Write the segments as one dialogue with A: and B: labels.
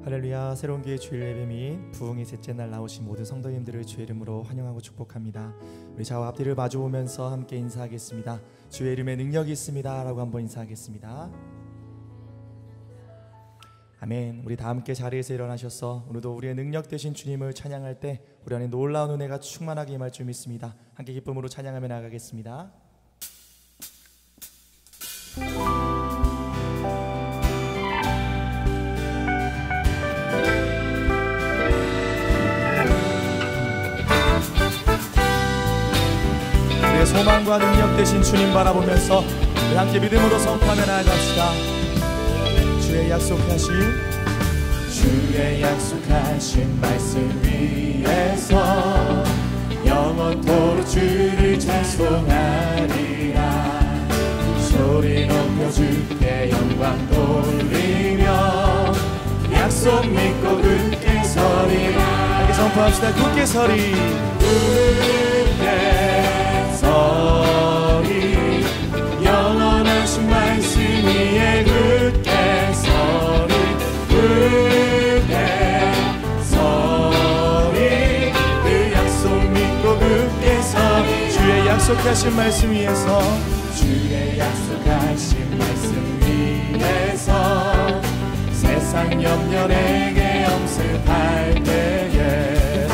A: 할렐루야. 새로운 교회 주일 예배 및 부흥의 셋째 날 나오신 모든 성도님들을 주의 이름으로 환영하고 축복합니다. 우리 좌우 앞뒤를 마주보면서 함께 인사하겠습니다. 주의 이름에 능력이 있습니다 라고 한번 인사하겠습니다. 아멘. 우리 다 함께 자리에서 일어나셔서 오늘도 우리의 능력 되신 주님을 찬양할 때 우리 안에 놀라운 은혜가 충만하게 임할 줄 믿습니다. 함께 기쁨으로 찬양하며 나가겠습니다. 우리의 소망과 능력 되신 주님 바라보면서 우리 함께 믿음으로 선포하며 나아갑시다. 주의 약속하신 말씀 위에서 영원토록 주를 찬송하리라. 소리 높여 주께 영광 돌리며 약속 믿고 굳게 서리라. 함께 선포합시다. 굳게 서리. 굳게 서리. 영원하신 말씀 위에 굳게 서리. 굳게 서리. 그 약속 믿고 굳게 서리. 주의 약속하신 말씀 위에서 주의 약속하신 말씀 위에서 세상 염려 내게 엄습할 때에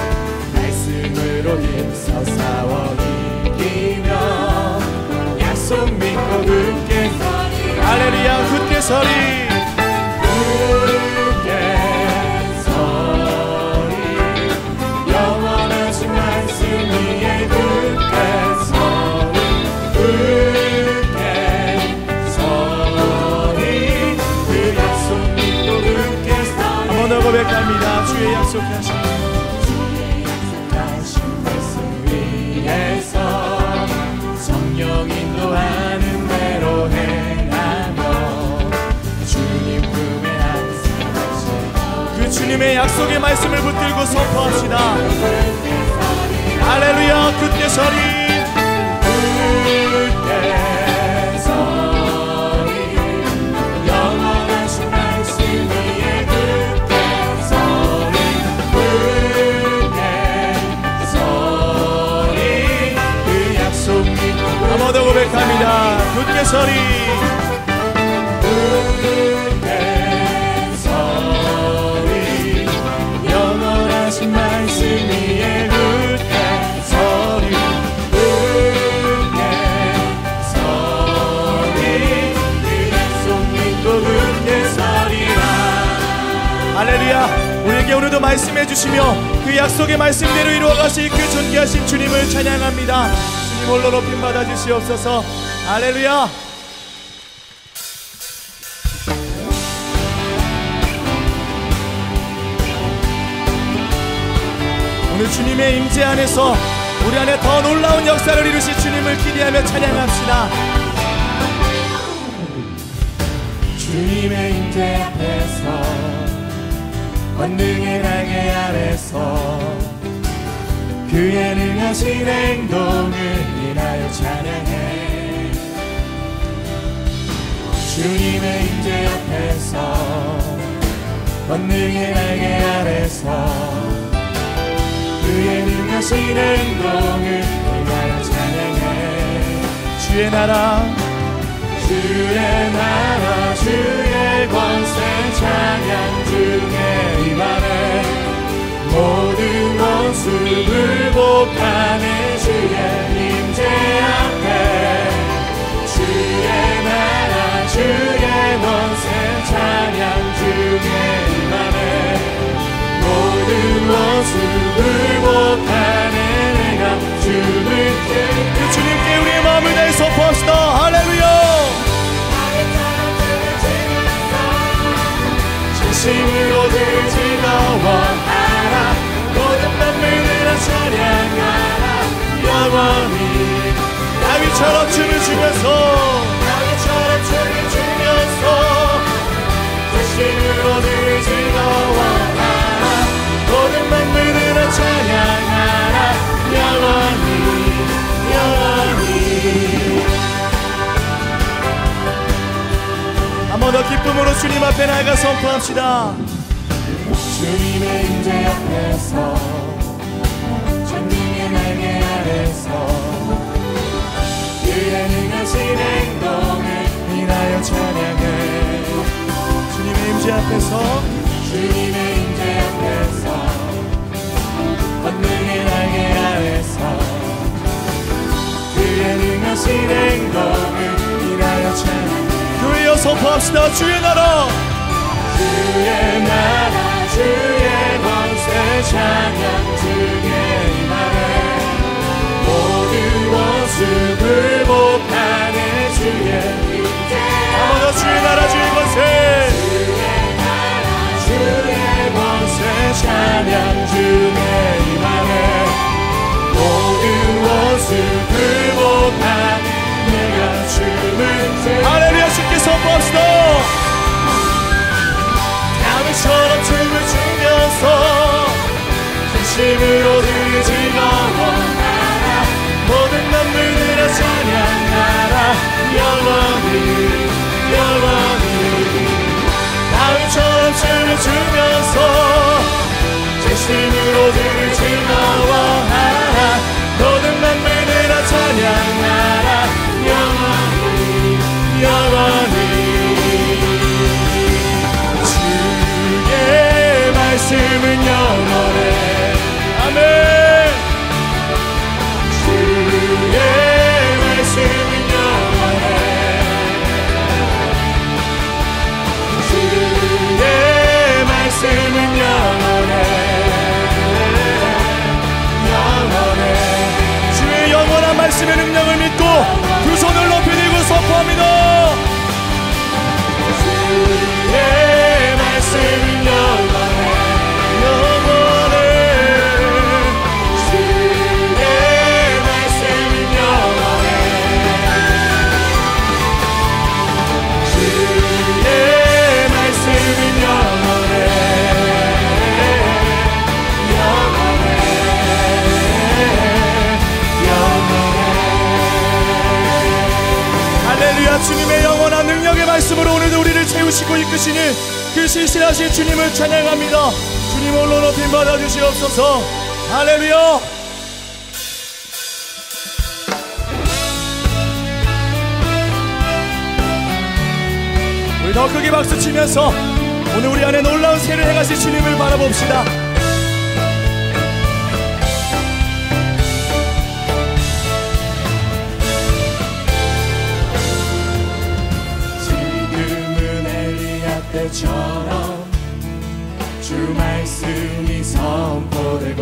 A: 말씀으로 힘써 싸워 이기며 약속 믿고 굳게 서리. 할렐루야. 굳게 서리. 굳게 서리. 영원하신 말씀 위에 굳게 서리. 굳게 서리. 그 약속 믿고 굳게 서리. 한 번 더 고백합니다. 주의 약속하신 말씀 위에서 성령 인도하는 대로 행하며 주님 품에 안수하시. 그 주님의 약속의 말씀을 붙들고 선포합시다. 할렐루야. 굳게 서리. 굳게 서리. 영원하신 말씀 위에 굳게 서리. 굳게 서리. 그 약속 믿고 한 번 더 고백합니다. 굳게 서리. 굳게 서리. 영원하신 말씀 위에 굳게 서리. 굳게 서리. 그 약속 믿고 굳게 서리라. 할렐루야. 우리에게 오늘도 말씀해 주시며 그 약속의 말씀대로 이루어가실 그 존귀하신 주님을 찬양합니다. 주님 홀로 높임 받아 주시옵소서. 할렐루야. 오늘 주님의 임재 안에서 우리 안에 더 놀라운 역사를 이루실 주님을 기대하며 찬양합시다. 주님의 임재 앞에서 권능의 날개 아래서 그의 능하신 행동을 인하여 찬양해. 주님의 임재 앞에서 권능의 날개 아래서 그의 능하신 행동을 인하여 찬양해. 주의 나라 주의 권세 찬양 중에 임하네. 모든 원수 굴복하네. 주의 임재 앞에 주의 나라 주의 권세 찬양 중에 임하네. 모든 원수 굴복하네. 내가 주를 그 주님께 우리의 마음을 다해 선포합시다. 할렐루야. 진심으로 늘 즐거워하라. 모든 만물을 찬양하라. 영원히 다윗처럼 춤을 추면서 진심으로 늘 즐거워하라. 모든 만물을 찬양하라. 영원히 한 번 더 기쁨으로 주님 앞에 나아가 선포합시다.
B: 주님의 임재 앞에서 전능의 날개 아래서 그의 능하신 행동을 인하여 찬양해.
A: 주님의 임재 앞에서
B: 주님의 임재 앞에서 권능의 날개 아래서 그의 능하신 행동을 인하여 찬양해.
A: 교회여 선포합시다. 주의 나라,
B: 주의 나라, 주의 권세 찬양 중에 임하네. 모든 원수 굴복하네. 주의 임재
A: 아버지 주의 나라, 주의 권세,
B: 주의 권세 찬양 중에 임하네. 모든 원수 굴복하네. 내가 춤을
A: 할렐루야. 쉽게 선포합시다.
B: 다음처럼 춤을 추면서 진심으로 그를 즐거워하라. 모든 만물들아 찬양하라. 영원히 영원히. 다음처럼 춤을 추면서 진심으로 그를 즐거워하라. 모든 만물들아 찬양하라. 영원히 영원히. 주의 말씀은 영원해. 아멘. 주의 말씀은 영원해. 주의 말씀은 영원해. 영원해.
A: 주의 영원한 말씀의 능력을 믿고 두 손을 높이 들고 선포합니다.
B: 주의 말씀은 영원해.
A: 영원해.
B: 주의 말씀은 영원해. 주의 말씀은 영원해. 영원해. 영원해.
A: 할렐루야. 주님의 영원한 능력의 말씀으로 오늘도 우리를 채우시고 이끄시는 그 신실하신 주님을 찬양합니다. 주님 홀로 높임 받아주시옵소서. 할렐루야. 우리 더 크게 박수 치면서 오늘 우리 안에 놀라운 새를 행하실 주님을 바라봅시다.
B: 지금은 엘리야 때처럼 주 말씀이 선포되고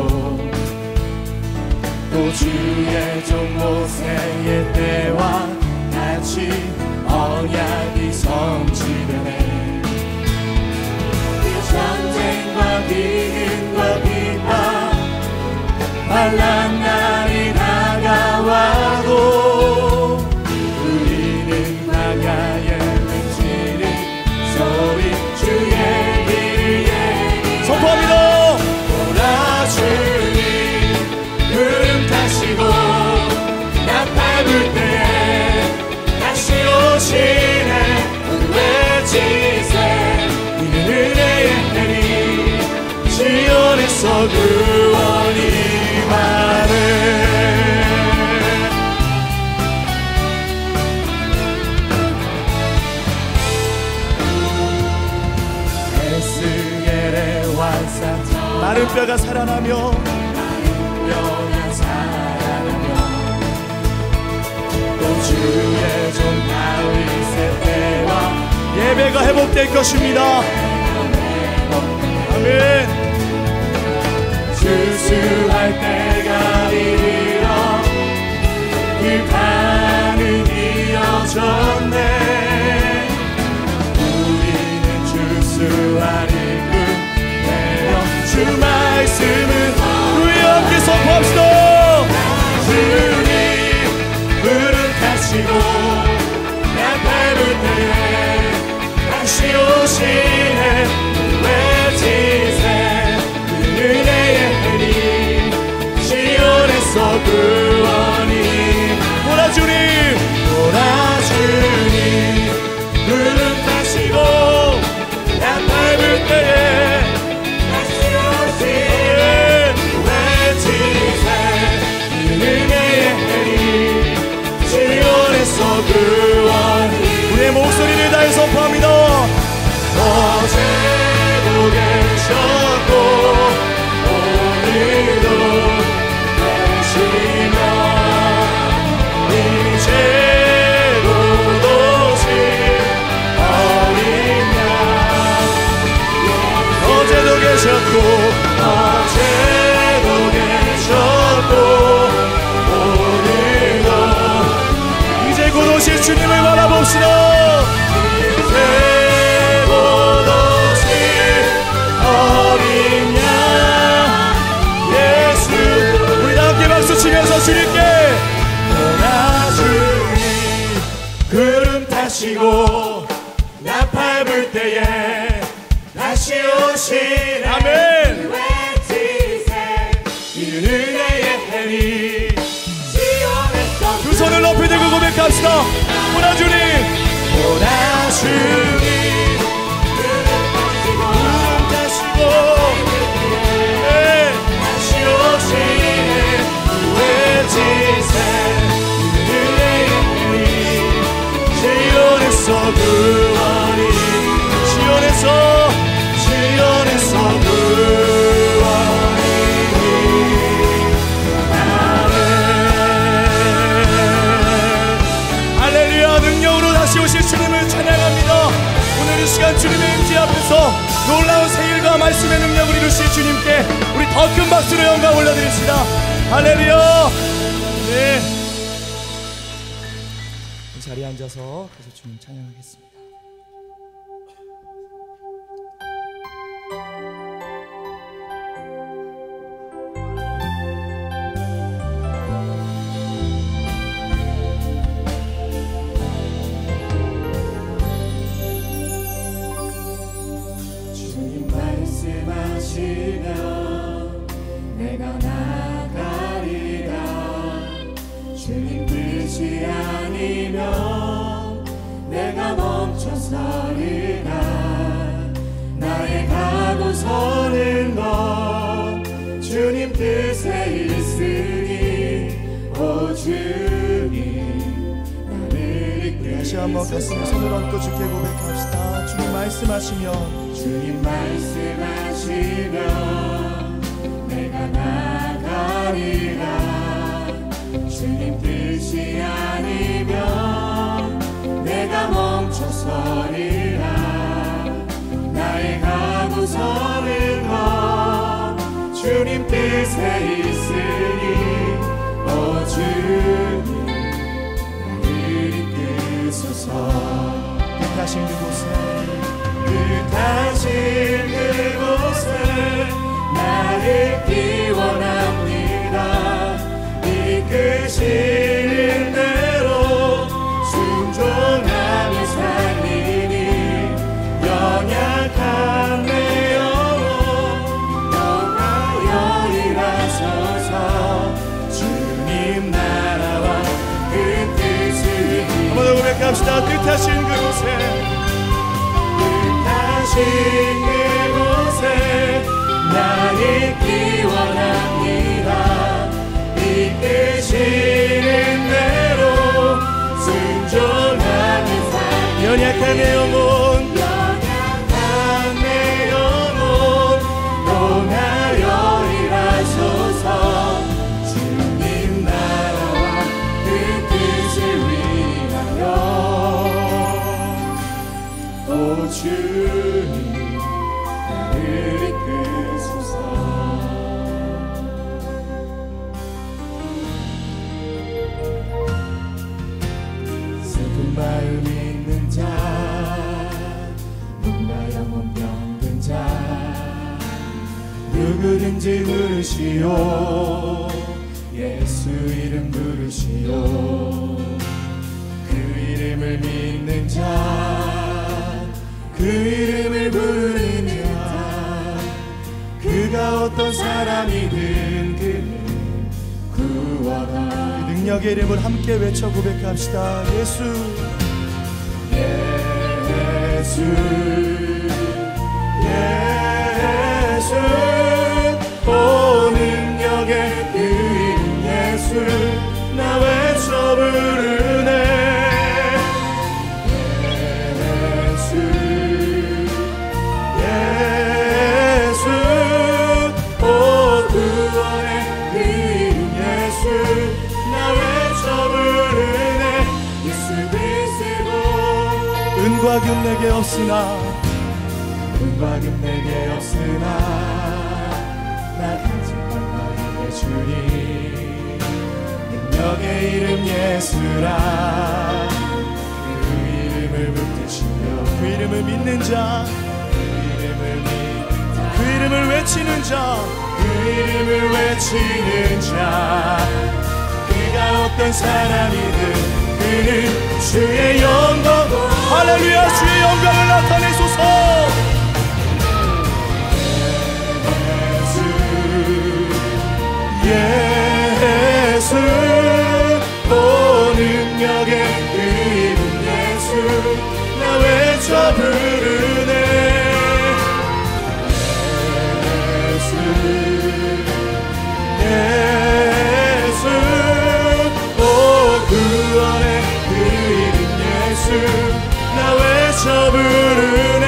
B: 또 주의 종 모세의 때와 같이 언약이 성취되네. 전쟁과 기근과 비판 환난 날이 다가와도 우리는 광야에 외치는 소리 주의 길을 예비하라.
A: 선포합니다.
B: 오라 주님 구름 타시고 나 밟을 때에 다시 오시네. 외치세 이는 은혜의 해리 시온에서 구원이 임하네. 에스겔의 완사처럼
A: 마른 뼈가 살아나며
B: 뼈가 살아나며 또 주의 종 다윗의 때와
A: 예배가 회복될 것입니다. 아멘.
B: 주수할 때가 이르러 길판은 이어졌네. 우리는 주수하리 끝내려 주 말씀은
A: 우리 함께 선포합시다.
B: 주님 구름 타시고 나 밟을 때에 다시 오시네. 외치세 은혜의 해리 시온에서 구원이.
A: 오라 주님,
B: 오라 주님 구름 타시고 나 밟을 때에 다시
A: 나 밟을 때에 다시 오시네. 아멘. 이는 은혜의 해리. 두 손을 높이 들고 고백합시다. 보나 주님, 보나 주님, 구름 타시고 다시 오시네. 외치세 은혜의 해리. 시온에서 구원이, 시온에서 구원이. 할렐루야. 능력으로 다시 오실 주님을 찬양합니다. 오늘 이 시간 주님의 임재 앞에서 놀라운 생일과 말씀의 능력을 이루실 주님께 우리 더 큰 박수로 영광 올려드립시다. 할렐루야. 네, 이 자리에 앉아서 계속 주님 찬양하겠습니다.
B: 내가 나가리라. 주님 뜻이 아니면 내가 멈춰서리라. 나의 가고 서는 것 주님 뜻에 있으니 오 주님 나를 이끌으소서.
A: 다시 한번 가슴에 손을 얹고 주께 고백합시다. 주님 말씀하시면,
B: 주님 말씀하시면 내가 나가리라. 주님 뜻이 아니면 내가 멈춰서리라. 나의 가고 서는 것 주님 뜻에 있으니 오 주님 나를 이끌으소서.
A: 뜻하신 그곳에,
B: 뜻하신 그곳에 나를 기원합니다. 이끄시는 대로 순종하며 살리니 연약한 내 영혼 영하여 일하소서. 주님 나라와 그 뜻을
A: 한번 더 고백합시다. 뜻하신 그곳에,
B: 뜻하신 그곳에 나를 기원합니다. 이끄시는 대로 순종하며 살리니
A: 연약한 내 영혼
B: 용하여 일하소서. 주님 나라와 그 뜻을 위하여 오 주님 나를 이끌소서. 슬픈 마음 있는 자, 눈과 영혼 병든 자 누구든지 부르시오. 예수 이름 부르시오. 그 이름을 믿는 자, 그 이름을 부르는 자, 그가 어떤 사람이든 그는 구원하.
A: 그 능력의 이름을 함께 외쳐 고백합시다. 예수,
B: 예수, 예수, 오 능력의 그 이름 예수 나 외쳐 부르네. 예수, 오 구원의 그 이름 예수 나 외쳐 부르네. 예수 그리스도.
A: 은과 금 내게 없으나,
B: 은과 금 내게 없으나 나 가진 것 너에게 주리. 능력의 이름 예수라. 그 이름을 붙드시며
A: 그 이름을 믿는 자, 그 이름을 외치는 자,
B: 그 이름을 외치는 자, 그가 어떤 사람이든 그는 주의 영광
A: 할렐루야. 주의 영광을 나타내소서. 예수 오 능력의 그 이름 예수 나 외쳐 부르네. 예수 오 구원의 그 이름 예수 나 외쳐 부르네.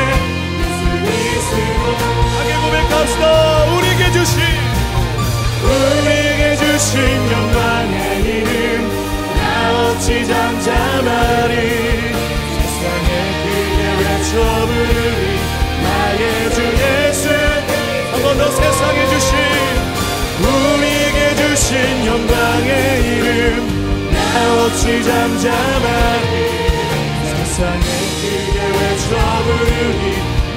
A: 하게 고백합시다. 우리에게 주신 영광의 이름 나 어찌 잠잠하리. 세상에 크게 외쳐 부르리 나의 주 예수. 한 번 더 세상에 주신 우리에게 주신 영광의 이름 나 어찌 잠잠하리. 세상에 크게 외쳐 부르리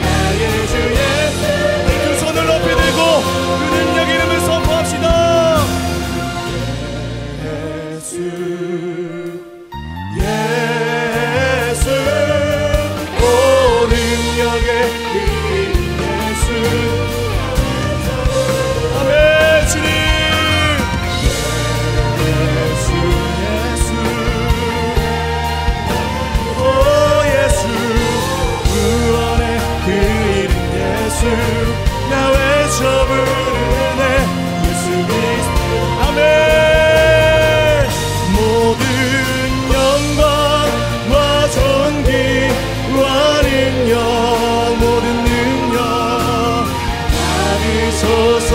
A: 나의 주 예수. 두 손을 높이 들고 그 능력 이름을 선포합시다. 예수 오 능력의 그 예수. 아멘. 주님 예수 예수 오 예수 구원의 그 이름 예수 나 외쳐 부르네. 예수 그리스도. 아멘. 모든 영광과 존귀와 능력 모든 능력 받으소서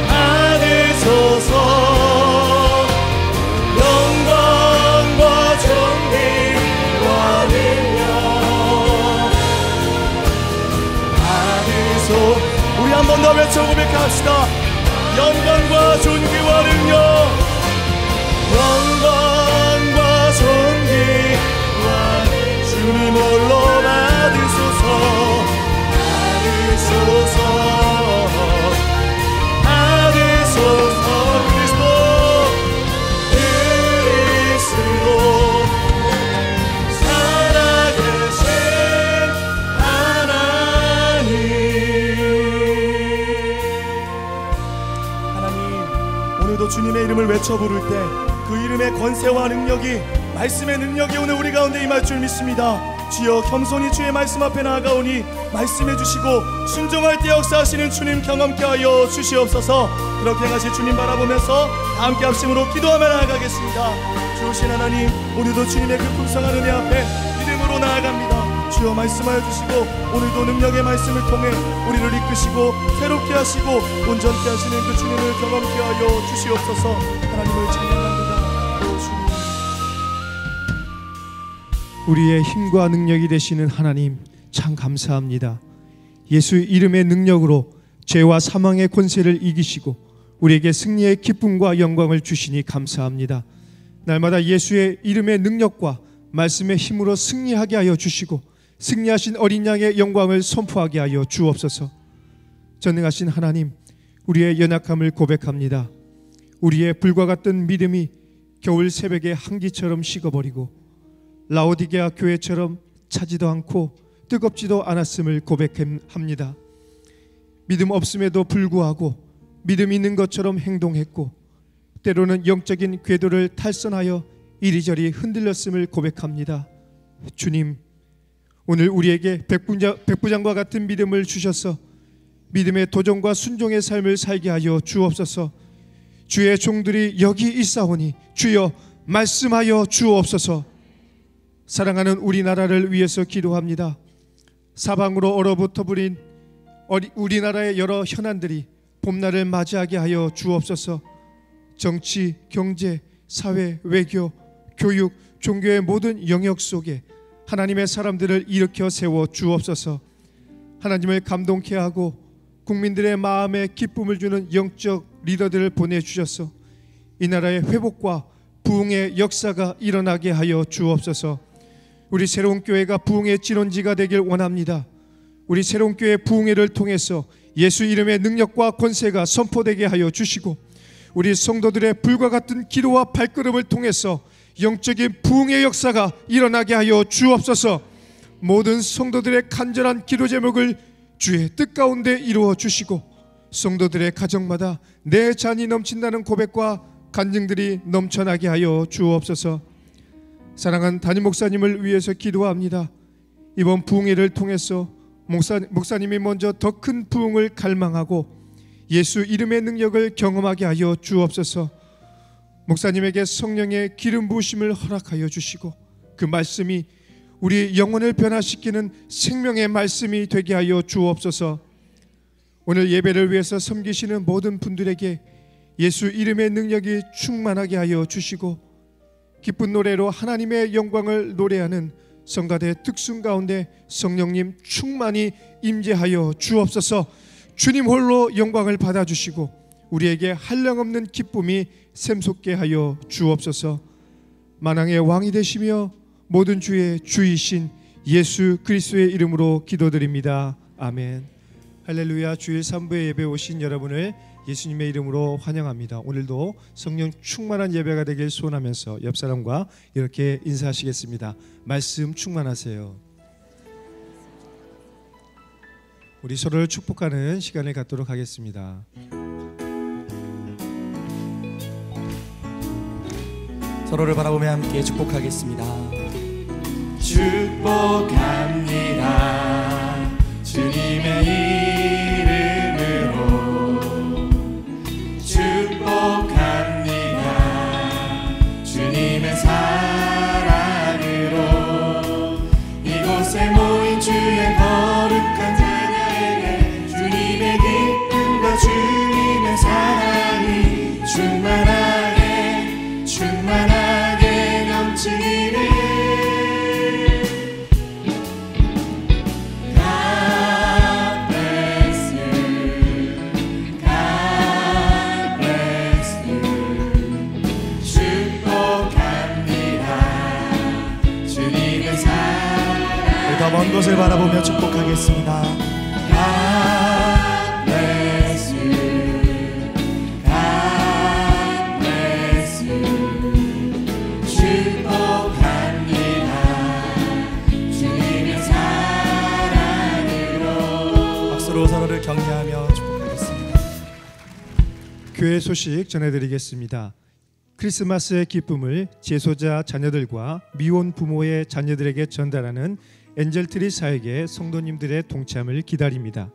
A: 받으소서. 영광과 존귀와 능력 받으소서. 우리 한 번 더 외쳐 고백합시다. 영광과 존귀와 능력 영광과 존귀와 주님 홀로 받으소서 받으소서 받으소서. 그리스도 살아계신 하나님. 오늘도 주님의 이름을 외쳐 부를 때 그 이름의 권세와 능력이 말씀의 능력이 오늘 우리 가운데 임할 줄 믿습니다. 주여 겸손히 주의 말씀 앞에 나아가오니 말씀해 주시고 순종할 때 역사하시는 주님 경험케 하여 주시옵소서. 그렇게 행하실 주님 바라보면서 함께 합심으로 기도하며 나아가겠습니다. 주신 하나님 오늘도 주님의 그 풍성한 은혜 앞에 믿음으로 나아갑니다. 주여 말씀하여 주시고 오늘도 능력의 말씀을 통해 우리를 이끄시고 새롭게 하시고 온전케 하시는 그 주님을 경험케 하여 주시옵소서. 하나님을 찬양합니다.
C: 우리의 힘과 능력이 되시는 하나님 참 감사합니다. 예수 이름의 능력으로 죄와 사망의 권세를 이기시고 우리에게 승리의 기쁨과 영광을 주시니 감사합니다. 날마다 예수의 이름의 능력과 말씀의 힘으로 승리하게 하여 주시고 승리하신 어린 양의 영광을 선포하게 하여 주옵소서. 전능하신 하나님, 우리의 연약함을 고백합니다. 우리의 불과 같던 믿음이 겨울 새벽의 한기처럼 식어버리고 라오디게아 교회처럼 차지도 않고 뜨겁지도 않았음을 고백합니다. 믿음 없음에도 불구하고 믿음 있는 것처럼 행동했고 때로는 영적인 궤도를 탈선하여 이리저리 흔들렸음을 고백합니다. 주님, 오늘 우리에게 백부장과 같은 믿음을 주셔서 믿음의 도전과 순종의 삶을 살게 하여 주옵소서. 주의 종들이 여기 있사오니 주여 말씀하여 주옵소서. 사랑하는 우리나라를 위해서 기도합니다. 사방으로 얼어붙어 버린 우리나라의 여러 현안들이 봄날을 맞이하게 하여 주옵소서. 정치, 경제, 사회, 외교, 교육, 종교의 모든 영역 속에 하나님의 사람들을 일으켜 세워 주옵소서. 하나님을 감동케 하고 국민들의 마음에 기쁨을 주는 영적 리더들을 보내주셔서 이 나라의 회복과 부흥의 역사가 일어나게 하여 주옵소서. 우리 새로운 교회가 부흥의 진원지가 되길 원합니다. 우리 새로운 교회 부흥회를 통해서 예수 이름의 능력과 권세가 선포되게 하여 주시고 우리 성도들의 불과 같은 기도와 발걸음을 통해서 영적인 부흥의 역사가 일어나게 하여 주옵소서. 모든 성도들의 간절한 기도 제목을 주의 뜻 가운데 이루어 주시고, 성도들의 가정마다 내 잔이 넘친다는 고백과 간증들이 넘쳐나게 하여 주옵소서. 사랑하는 담임 목사님을 위해서 기도합니다. 이번 부흥회를 통해서 목사님이 먼저 더 큰 부흥을 갈망하고 예수 이름의 능력을 경험하게 하여 주옵소서. 목사님에게 성령의 기름 부으심을 허락하여 주시고, 그 말씀이 우리 영혼을 변화시키는 생명의 말씀이 되게 하여 주옵소서. 오늘 예배를 위해서 섬기시는 모든 분들에게 예수 이름의 능력이 충만하게 하여 주시고, 기쁜 노래로 하나님의 영광을 노래하는 성가대 특순 가운데 성령님 충만히 임재하여 주옵소서. 주님 홀로 영광을 받아주시고 우리에게 한량없는 기쁨이 샘솟게 하여 주옵소서. 만왕의 왕이 되시며 모든 주의 주이신 예수 그리스도의 이름으로 기도드립니다. 아멘. 할렐루야. 주일 3부에 예배 오신 여러분을 예수님의 이름으로 환영합니다. 오늘도 성령 충만한 예배가 되길 소원하면서 옆 사람과 이렇게 인사하시겠습니다. 말씀 충만하세요. 우리 서로를 축복하는 시간을 갖도록 하겠습니다.
B: 서로를 바라보며 함께 축복하겠습니다.
D: 축복합니다. 주님의 주님의 사랑으로 이곳에 모인 주의 거룩한 자녀에게 주님의 기쁨과 주님의 사랑이 충만하게 넘치기를.
B: 먼 곳을 바라보며 축복하겠습니다.
D: God bless you. God bless you. 축복합니다. 주님의 사랑으로.
B: 박수로 서로를 격려하며 축복하겠습니다.
C: 교회 소식 전해드리겠습니다. 크리스마스의 기쁨을 제소자 자녀들과 미혼 부모의 자녀들에게 전달하는 엔젤트리 사역에 성도님들의 동참을 기다립니다.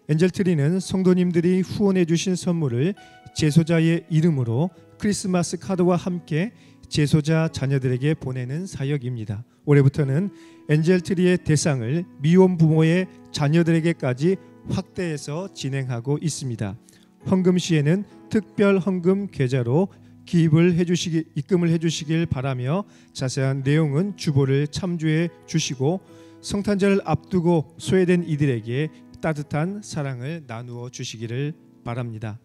C: 엔젤트리는 성도님들이 후원해 주신 선물을 제소자의 이름으로 크리스마스 카드와 함께 제소자 자녀들에게 보내는 사역입니다. 올해부터는 엔젤트리의 대상을 미혼 부모의 자녀들에게까지 확대해서 진행하고 있습니다. 헌금 시에는 특별 헌금 계좌로 입금을 해주시길 바라며 자세한 내용은 주보를 참조해 주시고 성탄절을 앞두고 소외된 이들에게 따뜻한 사랑을 나누어 주시기를 바랍니다.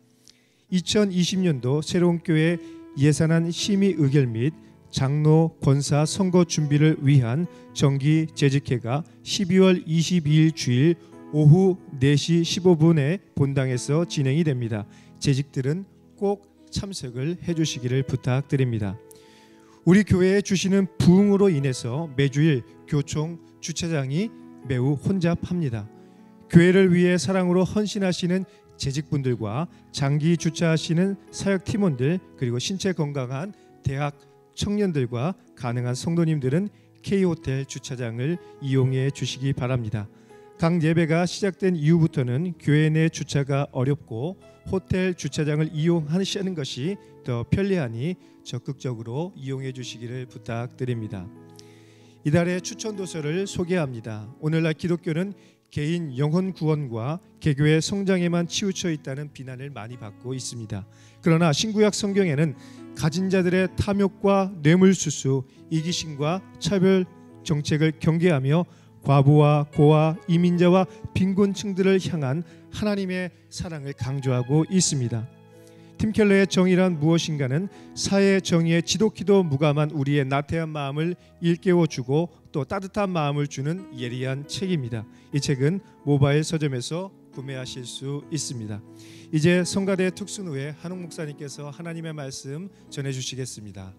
C: 2020년도 새로운 교회 예산안 심의 의결 및 장로 권사 선거 준비를 위한 정기 재직회가 12월 22일 주일 오후 4시 15분에 본당에서 진행이 됩니다. 재직들은 꼭 참석을 해주시기를 부탁드립니다. 우리 교회에 주시는 부흥으로 인해서 매주일 교총 주차장이 매우 혼잡합니다. 교회를 위해 사랑으로 헌신하시는 재직분들과 장기 주차하시는 사역팀원들, 그리고 신체 건강한 대학 청년들과 가능한 성도님들은 K호텔 주차장을 이용해 주시기 바랍니다. 각 예배가 시작된 이후부터는 교회 내 주차가 어렵고 호텔 주차장을 이용하시는 것이 더 편리하니 적극적으로 이용해 주시기를 부탁드립니다. 이달의 추천 도서를 소개합니다. 오늘날 기독교는 개인 영혼 구원과 개교의 성장에만 치우쳐 있다는 비난을 많이 받고 있습니다. 그러나 신구약 성경에는 가진 자들의 탐욕과 뇌물수수, 이기심과 차별 정책을 경계하며 과부와 고아, 이민자와 빈곤층들을 향한 하나님의 사랑을 강조하고 있습니다. 팀 켈러의 정의란 무엇인가는 사회의 정의에 지독히도 무감한 우리의 나태한 마음을 일깨워주고 또 따뜻한 마음을 주는 예리한 책입니다. 이 책은 모바일 서점에서 구매하실 수 있습니다. 이제 성가대 특순 후에 한옥 목사님께서 하나님의 말씀 전해주시겠습니다.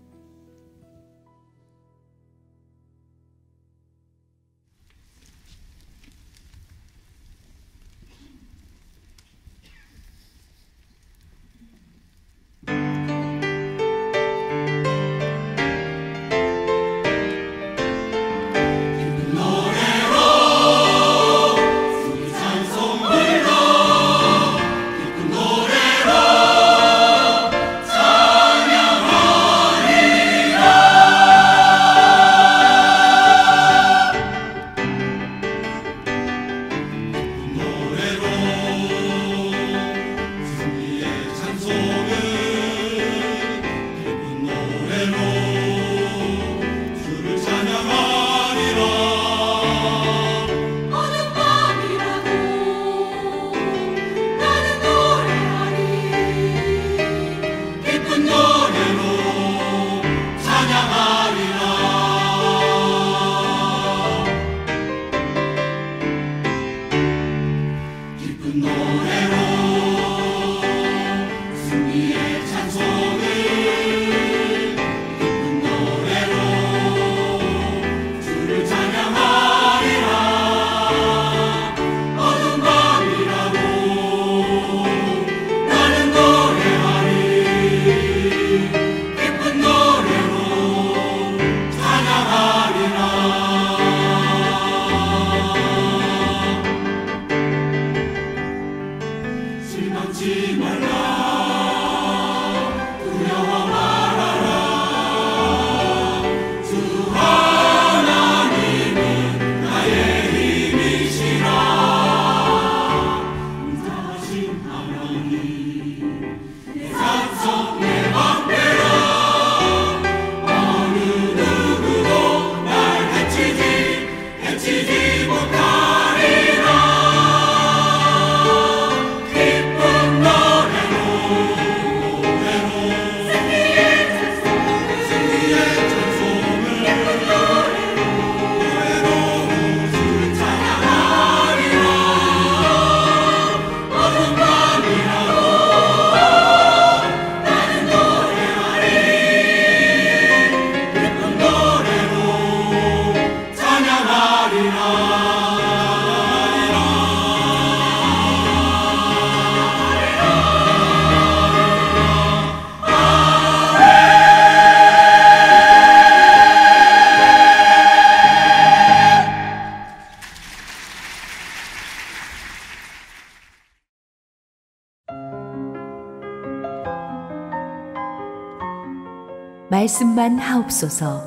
E: 말씀만 하옵소서.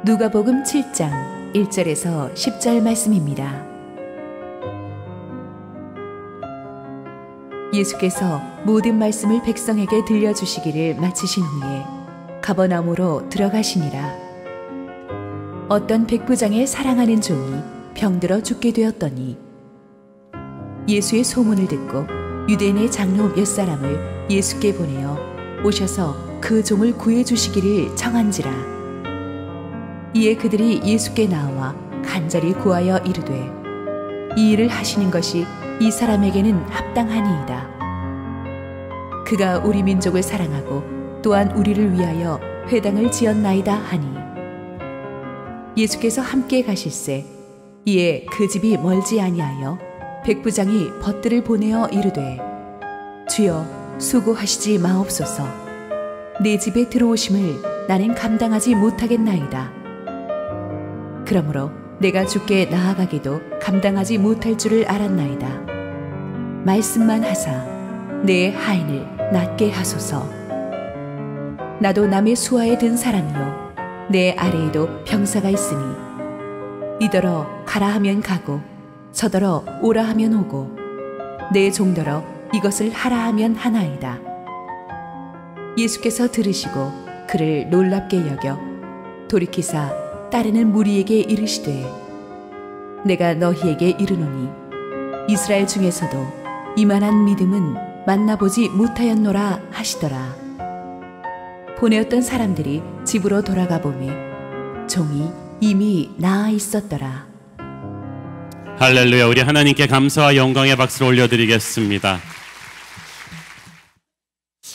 E: 누가복음 7장 1절에서 10절 말씀입니다. 예수께서 모든 말씀을 백성에게 들려주시기를 마치신 후에 가버나움으로 들어가시니라. 어떤 백부장의 사랑하는 종이 병들어 죽게 되었더니 예수의 소문을 듣고 유대인의 장로 몇 사람을 예수께 보내어 오셔서 그 종을 구해주시기를 청한지라. 이에 그들이 예수께 나와 간절히 구하여 이르되 이 일을 하시는 것이 이 사람에게는 합당하니이다. 그가 우리 민족을 사랑하고 또한 우리를 위하여 회당을 지었나이다 하니 예수께서 함께 가실새 이에 그 집이 멀지 아니하여 백부장이 벗들을 보내어 이르되 주여 수고하시지 마옵소서. 내 집에 들어오심을 나는 감당하지 못하겠나이다. 그러므로 내가 주께 나아가기도 감당하지 못할 줄을 알았나이다. 말씀만 하사 내 하인을 낫게 하소서. 나도 남의 수하에 든 사람이요 내 아래에도 병사가 있으니 이더러 가라 하면 가고 저더러 오라 하면 오고 내 종더러 이것을 하라 하면 하나이다. 예수께서 들으시고 그를 놀랍게 여겨 돌이키사 따르는 무리에게 이르시되 내가 너희에게 이르노니 이스라엘 중에서도 이만한 믿음은 만나보지 못하였노라 하시더라. 보내었던 사람들이 집으로 돌아가 보매 종이 이미 나아 있었더라.
F: 할렐루야. 우리 하나님께 감사와 영광의 박수를 올려드리겠습니다.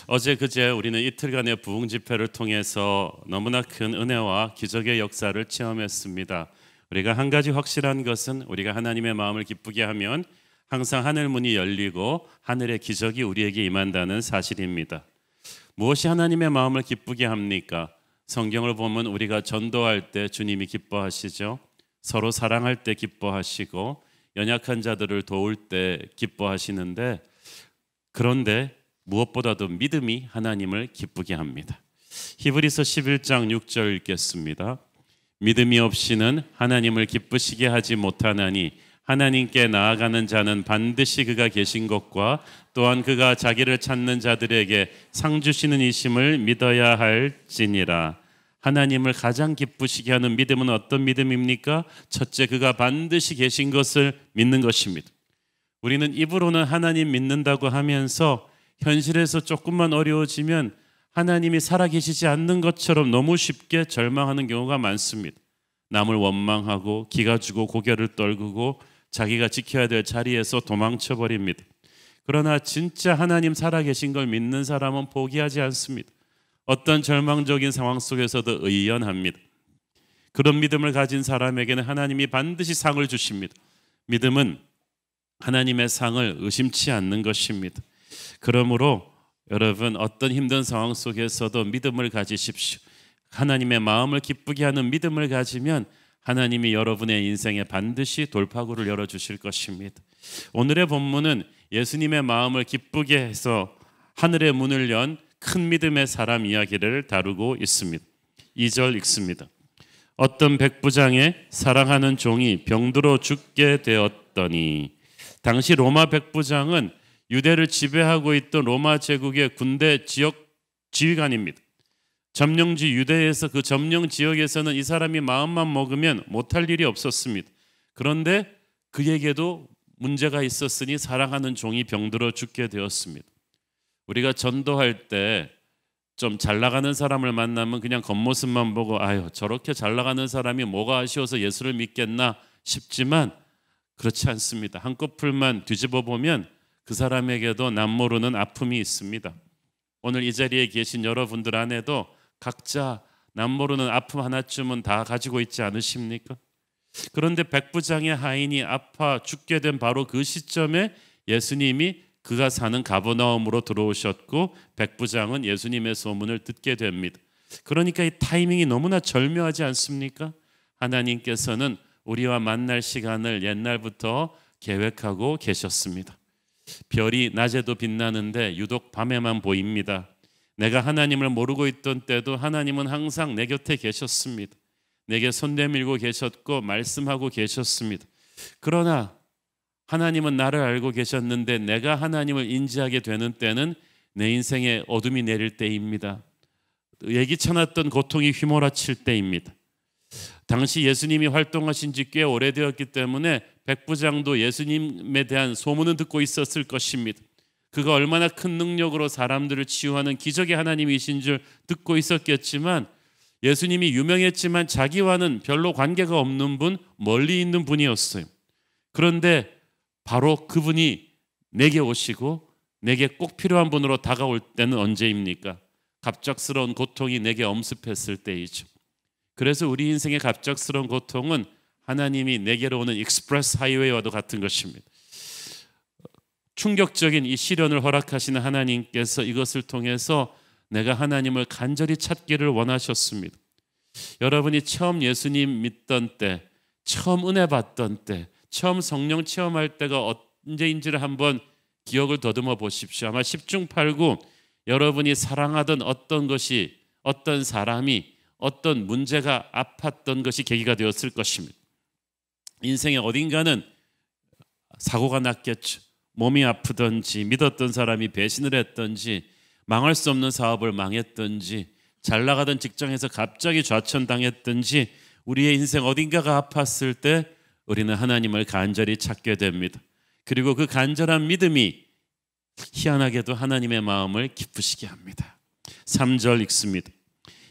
F: 어제 그제 우리는 이틀간의 부흥 집회를 통해서 너무나 큰 은혜와 기적의 역사를 체험했습니다. 우리가 한 가지 확실한 것은 우리가 하나님의 마음을 기쁘게 하면 항상 하늘 문이 열리고 하늘의 기적이 우리에게 임한다는 사실입니다. 무엇이 하나님의 마음을 기쁘게 합니까? 성경을 보면 우리가 전도할 때 주님이 기뻐하시죠. 서로 사랑할 때 기뻐하시고 연약한 자들을 도울 때 기뻐하시는데, 그런데 무엇보다도 믿음이 하나님을 기쁘게 합니다. 히브리서 11장 6절 읽겠습니다. 믿음이 없이는 하나님을 기쁘시게 하지 못하나니 하나님께 나아가는 자는 반드시 그가 계신 것과 또한 그가 자기를 찾는 자들에게 상 주시는 이심을 믿어야 할지니라. 하나님을 가장 기쁘시게 하는 믿음은 어떤 믿음입니까? 첫째, 그가 반드시 계신 것을 믿는 것입니다. 우리는 입으로는 하나님 믿는다고 하면서 현실에서 조금만 어려워지면 하나님이 살아계시지 않는 것처럼 너무 쉽게 절망하는 경우가 많습니다. 남을 원망하고 기가 주고 고개를 떨구고 자기가 지켜야 될 자리에서 도망쳐 버립니다. 그러나 진짜 하나님 살아계신 걸 믿는 사람은 포기하지 않습니다. 어떤 절망적인 상황 속에서도 의연합니다. 그런 믿음을 가진 사람에게는 하나님이 반드시 상을 주십니다. 믿음은 하나님의 상을 의심치 않는 것입니다. 그러므로 여러분, 어떤 힘든 상황 속에서도 믿음을 가지십시오. 하나님의 마음을 기쁘게 하는 믿음을 가지면 하나님이 여러분의 인생에 반드시 돌파구를 열어주실 것입니다. 오늘의 본문은 예수님의 마음을 기쁘게 해서 하늘의 문을 연 큰 믿음의 사람 이야기를 다루고 있습니다. 2절 읽습니다. 어떤 백부장의 사랑하는 종이 병들어 죽게 되었더니, 당시 로마 백부장은 유대를 지배하고 있던 로마 제국의 군대 지역 지휘관입니다. 점령지 유대에서 그 점령 지역에서는 이 사람이 마음만 먹으면 못할 일이 없었습니다. 그런데 그에게도 문제가 있었으니 사랑하는 종이 병들어 죽게 되었습니다. 우리가 전도할 때 좀 잘 나가는 사람을 만나면 그냥 겉모습만 보고 아유, 저렇게 잘 나가는 사람이 뭐가 아쉬워서 예수를 믿겠나 싶지만 그렇지 않습니다. 한꺼풀만 뒤집어 보면 그 사람에게도 남모르는 아픔이 있습니다. 오늘 이 자리에 계신 여러분들 안에도 각자 남모르는 아픔 하나쯤은 다 가지고 있지 않으십니까? 그런데 백부장의 하인이 아파 죽게 된 바로 그 시점에 예수님이 그가 사는 가버나움으로 들어오셨고 백부장은 예수님의 소문을 듣게 됩니다. 그러니까 이 타이밍이 너무나 절묘하지 않습니까? 하나님께서는 우리와 만날 시간을 옛날부터 계획하고 계셨습니다. 별이 낮에도 빛나는데 유독 밤에만 보입니다. 내가 하나님을 모르고 있던 때도 하나님은 항상 내 곁에 계셨습니다. 내게 손 내밀고 계셨고 말씀하고 계셨습니다. 그러나 하나님은 나를 알고 계셨는데 내가 하나님을 인지하게 되는 때는 내 인생에 어둠이 내릴 때입니다. 예기치 않았던 고통이 휘몰아칠 때입니다. 당시 예수님이 활동하신 지 꽤 오래되었기 때문에 백부장도 예수님에 대한 소문은 듣고 있었을 것입니다. 그가 얼마나 큰 능력으로 사람들을 치유하는 기적의 하나님이신 줄 듣고 있었겠지만 예수님이 유명했지만 자기와는 별로 관계가 없는 분, 멀리 있는 분이었어요. 그런데 바로 그분이 내게 오시고 내게 꼭 필요한 분으로 다가올 때는 언제입니까? 갑작스러운 고통이 내게 엄습했을 때이죠. 그래서 우리 인생의 갑작스러운 고통은 하나님이 내게로 오는 익스프레스 하이웨이와도 같은 것입니다. 충격적인 이 시련을 허락하시는 하나님께서 이것을 통해서 내가 하나님을 간절히 찾기를 원하셨습니다. 여러분이 처음 예수님 믿던 때, 처음 은혜 받던 때, 처음 성령 체험할 때가 언제인지를 한번 기억을 더듬어 보십시오. 아마 10중 8구 여러분이 사랑하던 어떤 것이, 어떤 사람이, 어떤 문제가 아팠던 것이 계기가 되었을 것입니다. 인생의 어딘가는 사고가 났겠죠. 몸이 아프든지, 믿었던 사람이 배신을 했든지, 망할 수 없는 사업을 망했든지, 잘 나가던 직장에서 갑자기 좌천당했든지, 우리의 인생 어딘가가 아팠을 때 우리는 하나님을 간절히 찾게 됩니다. 그리고 그 간절한 믿음이 희한하게도 하나님의 마음을 기쁘시게 합니다. 3절 읽습니다.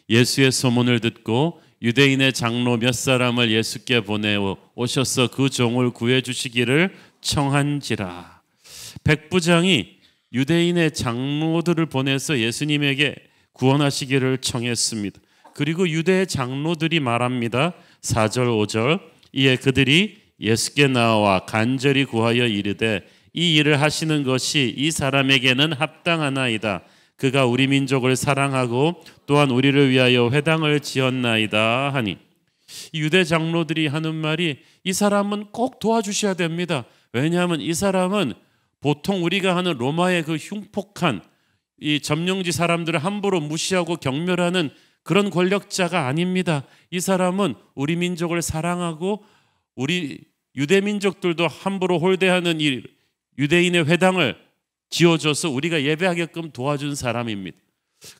F: 예수의 소문을 듣고 유대인의 장로 몇 사람을 예수께 보내어 오셔서 그 종을 구해 주시기를 청한지라. 백부장이 유대인의 장로들을 보내서 예수님에게 구원하시기를 청했습니다. 그리고 유대의 장로들이 말합니다. 4절 5절 이에 그들이 예수께 나와 간절히 구하여 이르되 이 일을 하시는 것이 이 사람에게는 합당하나이다. 그가 우리 민족을 사랑하고 또한 우리를 위하여 회당을 지었나이다 하니, 유대 장로들이 하는 말이 이 사람은 꼭 도와주셔야 됩니다. 왜냐하면 이 사람은 보통 우리가 하는 로마의 그 흉폭한 이 점령지 사람들을 함부로 무시하고 경멸하는 그런 권력자가 아닙니다. 이 사람은 우리 민족을 사랑하고 우리 유대 민족들도 함부로 홀대하는 이 유대인의 회당을 지어줘서 우리가 예배하게끔 도와준 사람입니다.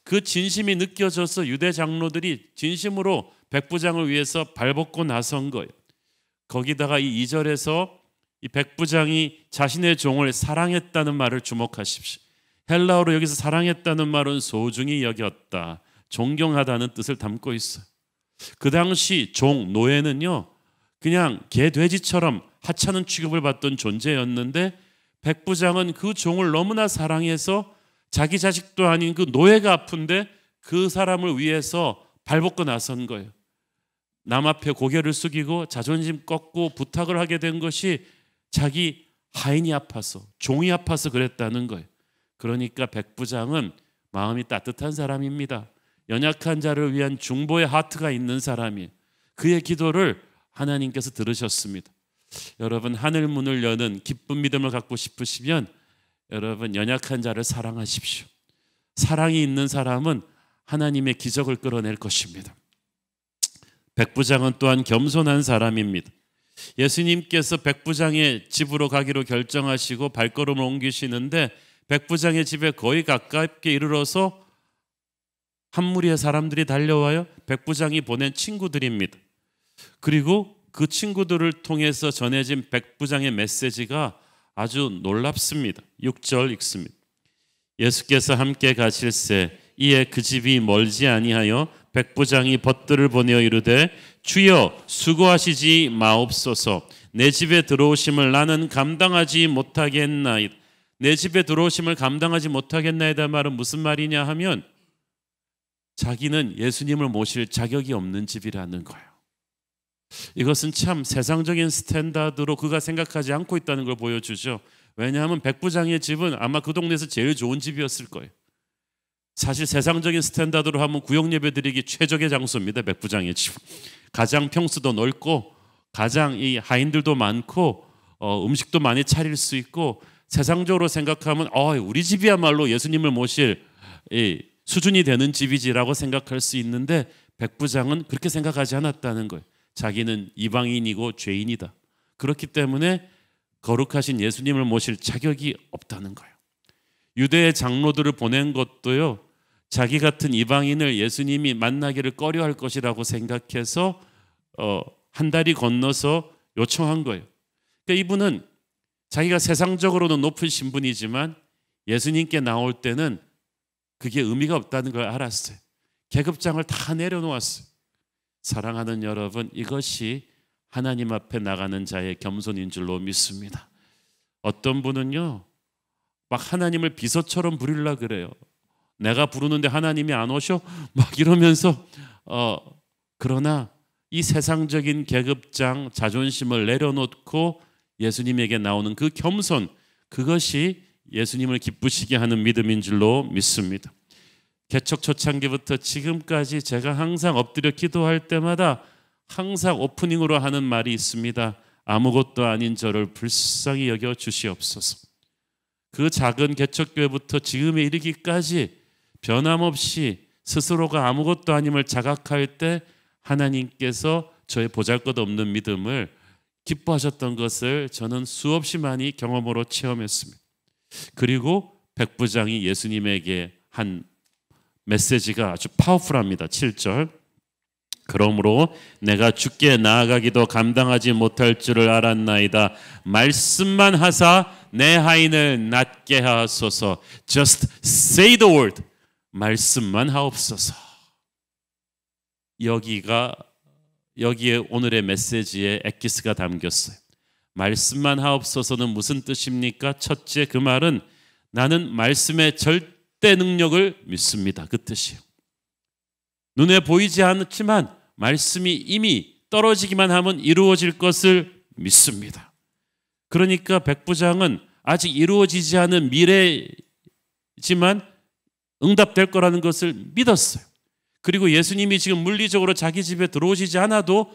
F: 그 진심이 느껴져서 유대 장로들이 진심으로 백부장을 위해서 발벗고 나선 거예요. 거기다가 이 2절에서 이 백부장이 자신의 종을 사랑했다는 말을 주목하십시오. 헬라어로 여기서 사랑했다는 말은 소중히 여겼다, 존경하다는 뜻을 담고 있어요. 그 당시 종, 노예는요 그냥 개, 돼지처럼 하찮은 취급을 받던 존재였는데 백부장은 그 종을 너무나 사랑해서 자기 자식도 아닌 그 노예가 아픈데 그 사람을 위해서 발벗고 나선 거예요. 남 앞에 고개를 숙이고 자존심 꺾고 부탁을 하게 된 것이 자기 하인이 아파서, 종이 아파서 그랬다는 거예요. 그러니까 백부장은 마음이 따뜻한 사람입니다. 연약한 자를 위한 중보의 하트가 있는 사람이에요. 그의 기도를 하나님께서 들으셨습니다. 여러분, 하늘 문을 여는 기쁜 믿음을 갖고 싶으시면 여러분 연약한 자를 사랑하십시오. 사랑이 있는 사람은 하나님의 기적을 끌어낼 것입니다. 백부장은 또한 겸손한 사람입니다. 예수님께서 백부장의 집으로 가기로 결정하시고 발걸음을 옮기시는데 백부장의 집에 거의 가깝게 이르러서 한 무리의 사람들이 달려와요. 백부장이 보낸 친구들입니다. 그리고 그 친구들을 통해서 전해진 백부장의 메시지가 아주 놀랍습니다. 6절 읽습니다. 예수께서 함께 가실새 이에 그 집이 멀지 아니하여 백부장이 벗들을 보내어 이르되 주여 수고하시지 마옵소서. 내 집에 들어오심을 나는 감당하지 못하겠나이다. 내 집에 들어오심을 감당하지 못하겠나이다 말은 무슨 말이냐 하면 자기는 예수님을 모실 자격이 없는 집이라는 거예요. 이것은 참 세상적인 스탠다드로 그가 생각하지 않고 있다는 걸 보여주죠. 왜냐하면 백부장의 집은 아마 그 동네에서 제일 좋은 집이었을 거예요. 사실 세상적인 스탠다드로 하면 구역 예배 드리기 최적의 장소입니다. 백부장의 집. 가장 평수도 넓고 가장 이 하인들도 많고 음식도 많이 차릴 수 있고, 세상적으로 생각하면 우리 집이야말로 예수님을 모실 수준이 되는 집이지라고 생각할 수 있는데, 백부장은 그렇게 생각하지 않았다는 거예요. 자기는 이방인이고 죄인이다. 그렇기 때문에 거룩하신 예수님을 모실 자격이 없다는 거예요. 유대의 장로들을 보낸 것도요, 자기 같은 이방인을 예수님이 만나기를 꺼려할 것이라고 생각해서 한 다리 건너서 요청한 거예요. 그러니까 이분은 자기가 세상적으로는 높은 신분이지만 예수님께 나올 때는 그게 의미가 없다는 걸 알았어요. 계급장을 다 내려놓았어요. 사랑하는 여러분, 이것이 하나님 앞에 나가는 자의 겸손인 줄로 믿습니다. 어떤 분은요, 막 하나님을 비서처럼 부리려 그래요. 내가 부르는데 하나님이 안 오셔? 막 이러면서 그러나 이 세상적인 계급장, 자존심을 내려놓고 예수님에게 나오는 그 겸손, 그것이 예수님을 기쁘시게 하는 믿음인 줄로 믿습니다. 개척 초창기부터 지금까지 제가 항상 엎드려 기도할 때마다 항상 오프닝으로 하는 말이 있습니다. 아무것도 아닌 저를 불쌍히 여겨 주시옵소서. 그 작은 개척교회부터 지금에 이르기까지 변함없이 스스로가 아무것도 아님을 자각할 때 하나님께서 저의 보잘것없는 믿음을 기뻐하셨던 것을 저는 수없이 많이 경험으로 체험했습니다. 그리고 백부장이 예수님에게 한 메시지가 아주 파워풀합니다. 7절. 그러므로 내가 주께 나아가기도 감당하지 못할 줄을 알았나이다. 말씀만 하사 내 하인을 낫게 하소서. Just say the word. 말씀만 하옵소서. 여기에 오늘의 메시지에 엑기스가 담겼어요. 말씀만 하옵소서는 무슨 뜻입니까? 첫째, 그 말은 나는 말씀의 절대 능력을 믿습니다. 그 뜻이에요. 눈에 보이지 않지만 말씀이 이미 떨어지기만 하면 이루어질 것을 믿습니다. 그러니까 백부장은 아직 이루어지지 않은 미래지만 응답될 거라는 것을 믿었어요. 그리고 예수님이 지금 물리적으로 자기 집에 들어오시지 않아도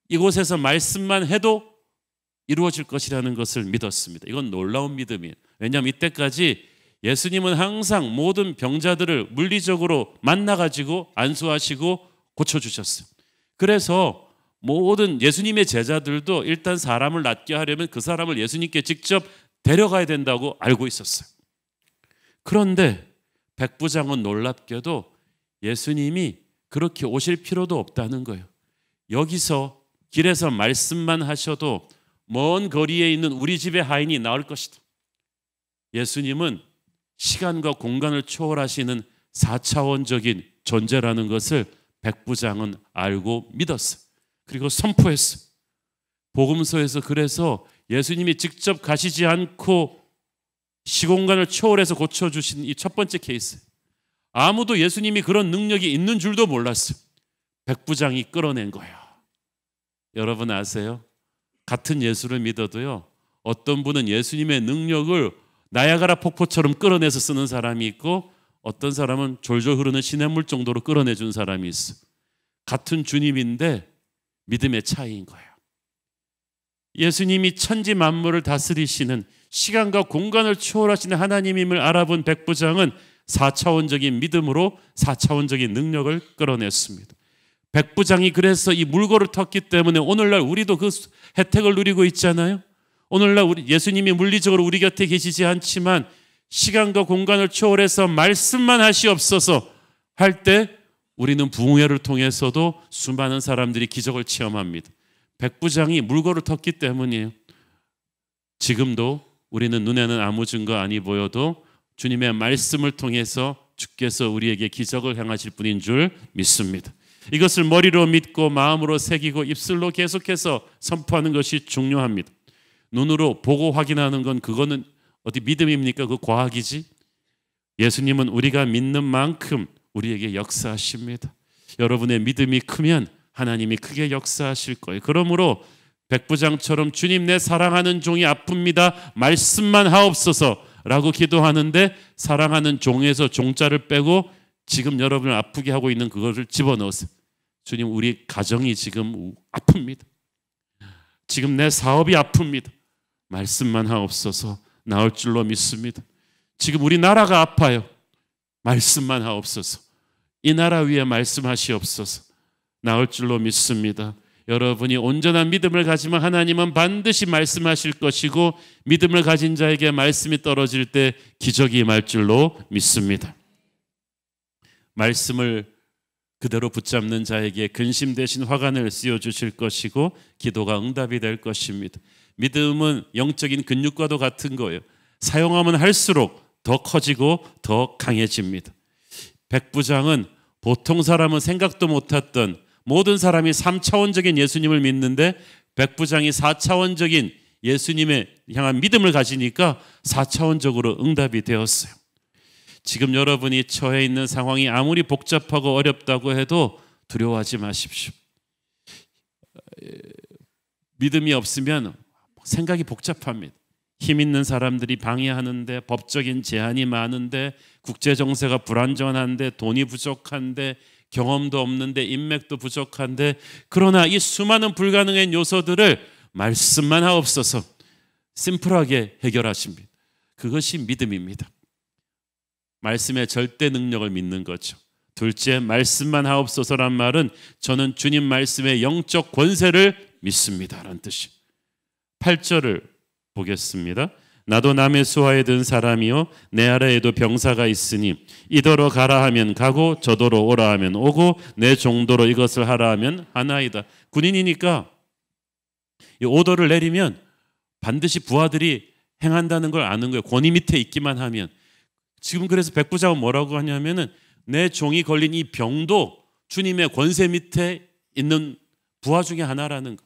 F: 이곳에서 말씀만 해도 이루어질 것이라는 것을 믿었습니다. 이건 놀라운 믿음이에요. 왜냐하면 이때까지 예수님은 항상 모든 병자들을 물리적으로 만나가지고 안수하시고 고쳐주셨어요. 그래서 모든 예수님의 제자들도 일단 사람을 낫게 하려면 그 사람을 예수님께 직접 데려가야 된다고 알고 있었어요. 그런데 백부장은 놀랍게도 예수님이 그렇게 오실 필요도 없다는 거예요. 여기서 길에서 말씀만 하셔도 먼 거리에 있는 우리 집의 하인이 나올 것이다. 예수님은 시간과 공간을 초월하시는 4차원적인 존재라는 것을 백부장은 알고 믿었어요. 그리고 선포했어요. 복음서에서 그래서 예수님이 직접 가시지 않고 시공간을 초월해서 고쳐주신 이 첫 번째 케이스, 아무도 예수님이 그런 능력이 있는 줄도 몰랐어요. 백부장이 끌어낸 거예요. 여러분 아세요? 같은 예수를 믿어도요, 어떤 분은 예수님의 능력을 나야가라 폭포처럼 끌어내서 쓰는 사람이 있고, 어떤 사람은 졸졸 흐르는 시냇물 정도로 끌어내준 사람이 있어. 같은 주님인데 믿음의 차이인 거예요. 예수님이 천지 만물을 다스리시는 시간과 공간을 초월하시는 하나님임을 알아본 백부장은 4차원적인 믿음으로 4차원적인 능력을 끌어냈습니다. 백부장이 그래서 이 물고를 텄기 때문에 오늘날 우리도 그 혜택을 누리고 있잖아요. 오늘날 예수님이 물리적으로 우리 곁에 계시지 않지만 시간과 공간을 초월해서 말씀만 하시옵소서 할 때 우리는 부흥회를 통해서도 수많은 사람들이 기적을 체험합니다. 백부장이 물고를 텄기 때문이에요. 지금도 우리는 눈에는 아무 증거 아니 보여도 주님의 말씀을 통해서 주께서 우리에게 기적을 행하실 분인 줄 믿습니다. 이것을 머리로 믿고 마음으로 새기고 입술로 계속해서 선포하는 것이 중요합니다. 눈으로 보고 확인하는 건 그거는 어디 믿음입니까? 그 과학이지. 예수님은 우리가 믿는 만큼 우리에게 역사하십니다. 여러분의 믿음이 크면 하나님이 크게 역사하실 거예요. 그러므로 백부장처럼 주님 내 사랑하는 종이 아픕니다. 말씀만 하옵소서 라고 기도하는데 사랑하는 종에서 종자를 빼고 지금 여러분을 아프게 하고 있는 그것을 집어넣으세요. 주님 우리 가정이 지금 아픕니다. 지금 내 사업이 아픕니다. 말씀만 하옵소서. 나을 줄로 믿습니다. 지금 우리 나라가 아파요. 말씀만 하옵소서. 이 나라 위에 말씀하시옵소서. 나을 줄로 믿습니다. 여러분이 온전한 믿음을 가지면 하나님은 반드시 말씀하실 것이고 믿음을 가진 자에게 말씀이 떨어질 때 기적이 임할 줄로 믿습니다. 말씀을 그대로 붙잡는 자에게 근심 대신 화관을 씌워주실 것이고 기도가 응답이 될 것입니다. 믿음은 영적인 근육과도 같은 거예요. 사용하면 할수록 더 커지고 더 강해집니다. 백부장은 보통 사람은 생각도 못했던 모든 사람이 3차원적인 예수님을 믿는데 백부장이 4차원적인 예수님에 향한 믿음을 가지니까 4차원적으로 응답이 되었어요. 지금 여러분이 처해 있는 상황이 아무리 복잡하고 어렵다고 해도 두려워하지 마십시오. 믿음이 없으면 생각이 복잡합니다. 힘 있는 사람들이 방해하는데, 법적인 제한이 많은데, 국제 정세가 불안전한데, 돈이 부족한데, 경험도 없는데, 인맥도 부족한데, 그러나 이 수많은 불가능한 요소들을 말씀만 하옵소서 심플하게 해결하십니다. 그것이 믿음입니다. 말씀의 절대 능력을 믿는 거죠. 둘째, 말씀만 하옵소서란 말은 저는 주님 말씀의 영적 권세를 믿습니다라는 뜻이에요. 8절을 보겠습니다. 나도 남의 수하에 든 사람이요 내 아래에도 병사가 있으니 이더러 가라 하면 가고 저더러 오라 하면 오고 내 정도로 이것을 하라 하면 하나이다. 군인이니까 이 오더를 내리면 반드시 부하들이 행한다는 걸 아는 거예요. 권위 밑에 있기만 하면. 지금 그래서 백부장은 뭐라고 하냐면은 내 종이 걸린 이 병도 주님의 권세 밑에 있는 부하 중에 하나라는 거.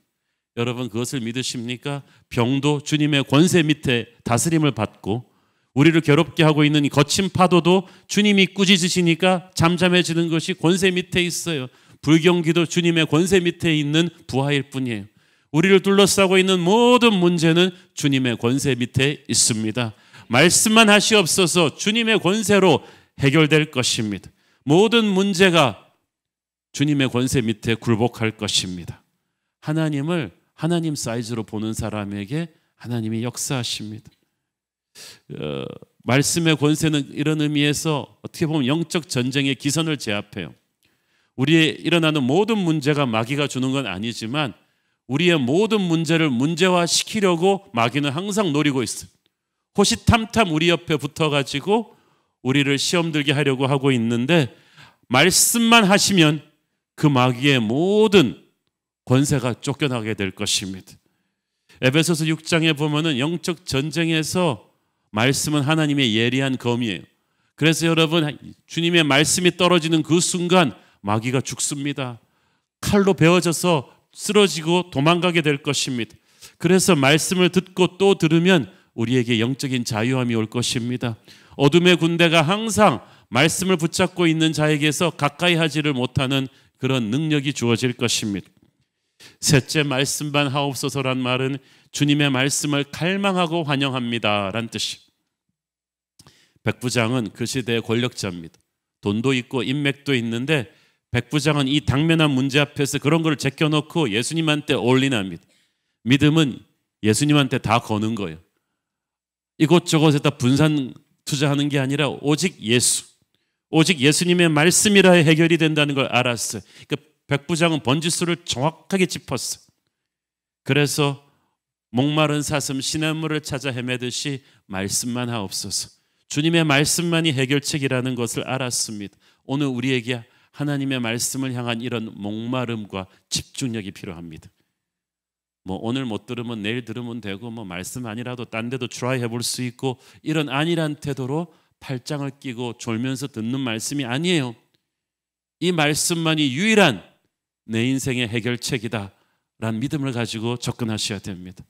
F: 여러분 그것을 믿으십니까? 병도 주님의 권세 밑에 다스림을 받고 우리를 괴롭게 하고 있는 이 거친 파도도 주님이 꾸짖으시니까 잠잠해지는 것이 권세 밑에 있어요. 불경기도 주님의 권세 밑에 있는 부하일 뿐이에요. 우리를 둘러싸고 있는 모든 문제는 주님의 권세 밑에 있습니다. 말씀만 하시옵소서. 주님의 권세로 해결될 것입니다. 모든 문제가 주님의 권세 밑에 굴복할 것입니다. 하나님을 하나님 사이즈로 보는 사람에게 하나님이 역사하십니다. 말씀의 권세는 이런 의미에서 어떻게 보면 영적 전쟁의 기선을 제압해요. 우리의 일어나는 모든 문제가 마귀가 주는 건 아니지만 우리의 모든 문제를 문제화시키려고 마귀는 항상 노리고 있어요. 호시탐탐 우리 옆에 붙어가지고 우리를 시험 들게 하려고 하고 있는데 말씀만 하시면 그 마귀의 모든 권세가 쫓겨나게 될 것입니다. 에베소서 6장에 보면은 영적 전쟁에서 말씀은 하나님의 예리한 검이에요. 그래서 여러분 주님의 말씀이 떨어지는 그 순간 마귀가 죽습니다. 칼로 베어져서 쓰러지고 도망가게 될 것입니다. 그래서 말씀을 듣고 또 들으면 우리에게 영적인 자유함이 올 것입니다. 어둠의 군대가 항상 말씀을 붙잡고 있는 자에게서 가까이 하지를 못하는 그런 능력이 주어질 것입니다. 셋째, 말씀만 하옵소서란 말은 주님의 말씀을 갈망하고 환영합니다 라는 뜻이. 백부장은 그 시대의 권력자입니다. 돈도 있고 인맥도 있는데 백부장은 이 당면한 문제 앞에서 그런 걸 제껴놓고 예수님한테 올인합니다. 믿음은 예수님한테 다 거는 거예요. 이곳저곳에다 분산 투자하는 게 아니라 오직 예수, 오직 예수님의 말씀이라 해결이 된다는 걸 알았어요. 그러니까 백부장은 번지수를 정확하게 짚었어요. 그래서 목마른 사슴 시냇물을 찾아 헤매듯이 말씀만 하옵소서. 주님의 말씀만이 해결책이라는 것을 알았습니다. 오늘 우리에게 하나님의 말씀을 향한 이런 목마름과 집중력이 필요합니다. 뭐 오늘 못 들으면 내일 들으면 되고 뭐 말씀 아니라도 딴 데도 트라이 해볼 수 있고 이런 안일한 태도로 팔짱을 끼고 졸면서 듣는 말씀이 아니에요. 이 말씀만이 유일한 내 인생의 해결책이다 라는 믿음을 가지고 접근하셔야 됩니다.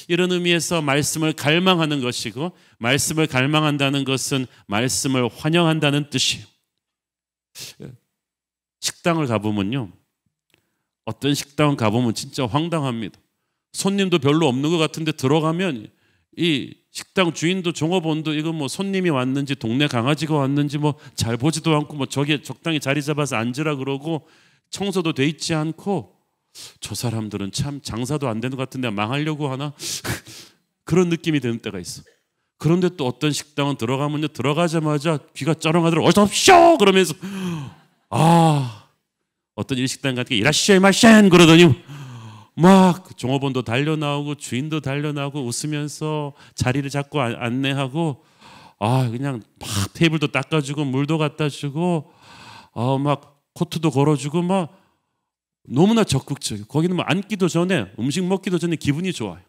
F: 이런 의미에서 말씀을 갈망하는 것이고 말씀을 갈망한다는 것은 말씀을 환영한다는 뜻이에요. 식당을 가보면요 어떤 식당 가보면 진짜 황당합니다. 손님도 별로 없는 것 같은데 들어가면 이 식당 주인도 종업원도 이거 뭐 손님이 왔는지 동네 강아지가 왔는지 뭐 잘 보지도 않고 뭐 저기 적당히 자리 잡아서 앉으라 그러고 청소도 돼 있지 않고, 저 사람들은 참 장사도 안 되는 것 같은데 망하려고 하나 그런 느낌이 드는 때가 있어. 그런데 또 어떤 식당은 들어가면요, 들어가자마자 귀가 쩌렁하더라고. 어서 오십시오 그러면서 어떤 일식당 같은 게 이라시마셴 그러더니 막 종업원도 달려나오고 주인도 달려나오고 웃으면서 자리를 잡고 안내하고, 그냥 막 테이블도 닦아주고 물도 갖다 주고 막 코트도 걸어주고 막 너무나 적극적이고, 거기는 뭐 앉기도 전에 음식 먹기도 전에 기분이 좋아요.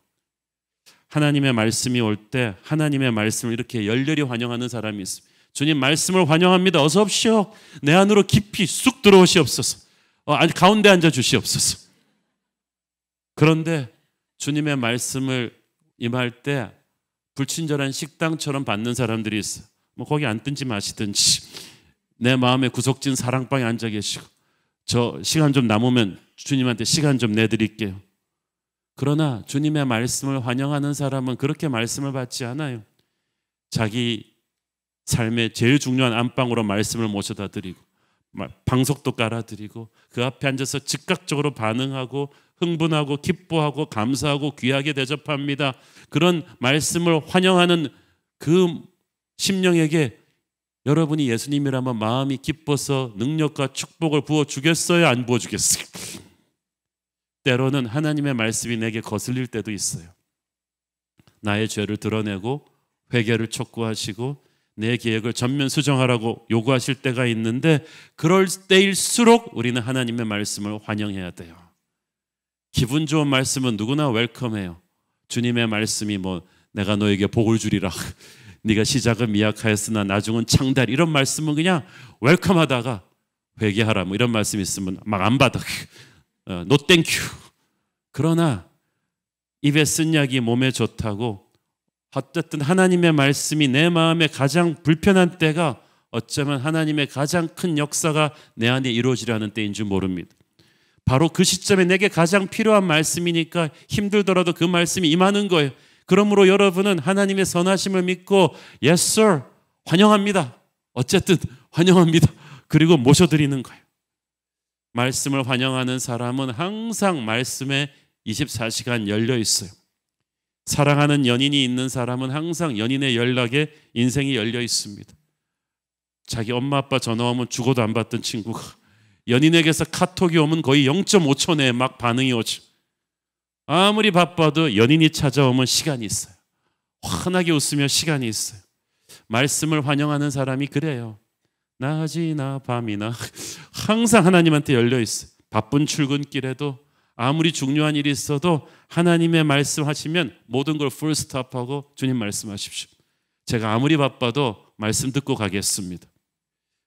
F: 하나님의 말씀이 올 때 하나님의 말씀을 이렇게 열렬히 환영하는 사람이 있습니다. 주님 말씀을 환영합니다. 어서 오십시오. 내 안으로 깊이 쑥 들어오시옵소서. 가운데 앉아 주시옵소서. 그런데 주님의 말씀을 임할 때 불친절한 식당처럼 받는 사람들이 있어. 뭐 거기 앉든지 마시든지 내 마음의 구석진 사랑방에 앉아 계시고, 저 시간 좀 남으면 주님한테 시간 좀 내드릴게요. 그러나 주님의 말씀을 환영하는 사람은 그렇게 말씀을 받지 않아요. 자기 삶의 제일 중요한 안방으로 말씀을 모셔다 드리고 방석도 깔아드리고 그 앞에 앉아서 즉각적으로 반응하고 흥분하고 기뻐하고 감사하고 귀하게 대접합니다. 그런 말씀을 환영하는 그 심령에게 여러분이 예수님이라면 마음이 기뻐서 능력과 축복을 부어주겠어요? 안 부어주겠어요? 때로는 하나님의 말씀이 내게 거슬릴 때도 있어요. 나의 죄를 드러내고 회개를 촉구하시고 내 계획을 전면 수정하라고 요구하실 때가 있는데, 그럴 때일수록 우리는 하나님의 말씀을 환영해야 돼요. 기분 좋은 말씀은 누구나 웰컴해요. 주님의 말씀이 뭐 내가 너에게 복을 주리라, 네가 시작은 미약하였으나 나중은 창달, 이런 말씀은 그냥 웰컴하다가 회개하라 뭐 이런 말씀 있으면 막 안 받아. 노 땡큐. 그러나 입에 쓴 약이 몸에 좋다고, 어쨌든 하나님의 말씀이 내 마음에 가장 불편한 때가 어쩌면 하나님의 가장 큰 역사가 내 안에 이루어지려는 때인 줄 모릅니다. 바로 그 시점에 내게 가장 필요한 말씀이니까 힘들더라도 그 말씀이 임하는 거예요. 그러므로 여러분은 하나님의 선하심을 믿고 Yes sir, 환영합니다. 어쨌든 환영합니다. 그리고 모셔드리는 거예요. 말씀을 환영하는 사람은 항상 말씀에 24시간 열려 있어요. 사랑하는 연인이 있는 사람은 항상 연인의 연락에 인생이 열려 있습니다. 자기 엄마 아빠 전화 오면 죽어도 안 받던 친구가 연인에게서 카톡이 오면 거의 0.5초 내에 막 반응이 오죠. 아무리 바빠도 연인이 찾아오면 시간이 있어요. 환하게 웃으며 시간이 있어요. 말씀을 환영하는 사람이 그래요. 낮이나 밤이나 항상 하나님한테 열려 있어요. 바쁜 출근길에도 아무리 중요한 일이 있어도 하나님의 말씀하시면 모든 걸 풀스톱하고 주님 말씀하십시오. 제가 아무리 바빠도 말씀 듣고 가겠습니다.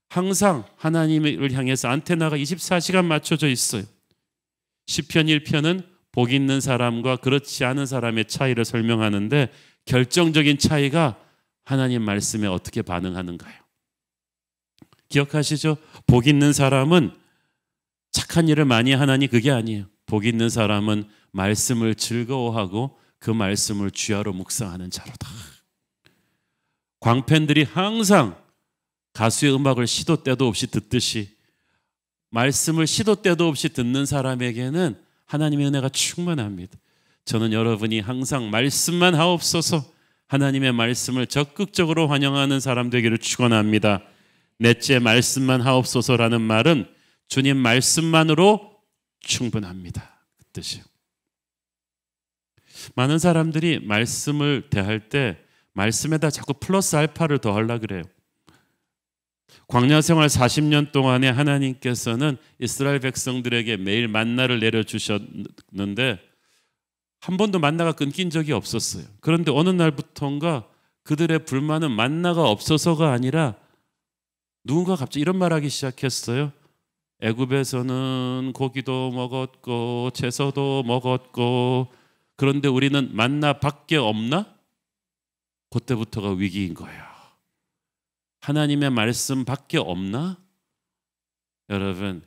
F: 항상 하나님을 향해서 안테나가 24시간 맞춰져 있어요. 시편 1편은 복 있는 사람과 그렇지 않은 사람의 차이를 설명하는데, 결정적인 차이가 하나님 말씀에 어떻게 반응하는가요? 기억하시죠? 복 있는 사람은 착한 일을 많이 하나니 그게 아니에요. 복 있는 사람은 말씀을 즐거워하고 그 말씀을 주야로 묵상하는 자로다. 광팬들이 항상 가수의 음악을 시도 때도 없이 듣듯이 말씀을 시도 때도 없이 듣는 사람에게는 하나님의 은혜가 충만합니다. 저는 여러분이 항상 말씀만 하옵소서, 하나님의 말씀을 적극적으로 환영하는 사람 되기를 축원합니다. 넷째, 말씀만 하옵소서라는 말은 주님 말씀만으로 충분합니다, 그 뜻이에요. 많은 사람들이 말씀을 대할 때 말씀에다 자꾸 플러스 알파를 더하려고 그래요. 광야 생활 40년 동안에 하나님께서는 이스라엘 백성들에게 매일 만나를 내려주셨는데 한 번도 만나가 끊긴 적이 없었어요. 그런데 어느 날부터인가 그들의 불만은 만나가 없어서가 아니라 누군가 갑자기 이런 말하기 시작했어요. 애굽에서는 고기도 먹었고 채소도 먹었고 그런데 우리는 만나밖에 없나? 그때부터가 위기인 거예요. 하나님의 말씀밖에 없나? 여러분,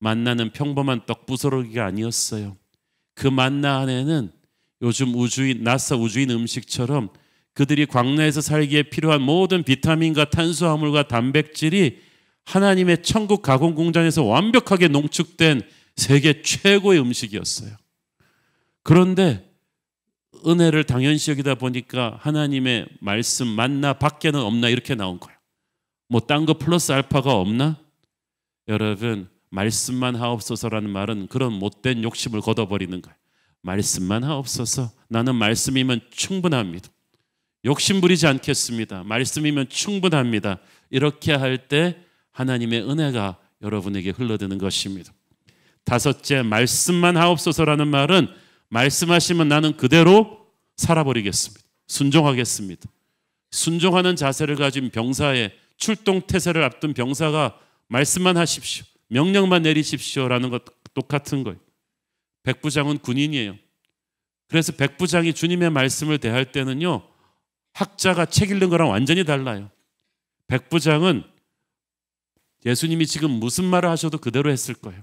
F: 만나는 평범한 떡부스러기가 아니었어요. 그 만나 안에는 요즘 나사 우주인 음식처럼 그들이 광야에서 살기에 필요한 모든 비타민과 탄수화물과 단백질이 하나님의 천국 가공 공장에서 완벽하게 농축된 세계 최고의 음식이었어요. 그런데 은혜를 당연시 여기다 보니까 하나님의 말씀 만나 밖에는 없나 이렇게 나온 거예요. 뭐 딴 거 플러스 알파가 없나? 여러분, 말씀만 하옵소서라는 말은 그런 못된 욕심을 걷어버리는 거예요. 말씀만 하옵소서. 나는 말씀이면 충분합니다. 욕심 부리지 않겠습니다. 말씀이면 충분합니다. 이렇게 할 때 하나님의 은혜가 여러분에게 흘러드는 것입니다. 다섯째, 말씀만 하옵소서라는 말은 말씀하시면 나는 그대로 살아버리겠습니다. 순종하겠습니다. 순종하는 자세를 가진 병사의 출동 태세를 앞둔 병사가 말씀만 하십시오, 명령만 내리십시오라는 것 똑같은 거예요. 백부장은 군인이에요. 그래서 백부장이 주님의 말씀을 대할 때는요, 학자가 책 읽는 거랑 완전히 달라요. 백부장은 예수님이 지금 무슨 말을 하셔도 그대로 했을 거예요.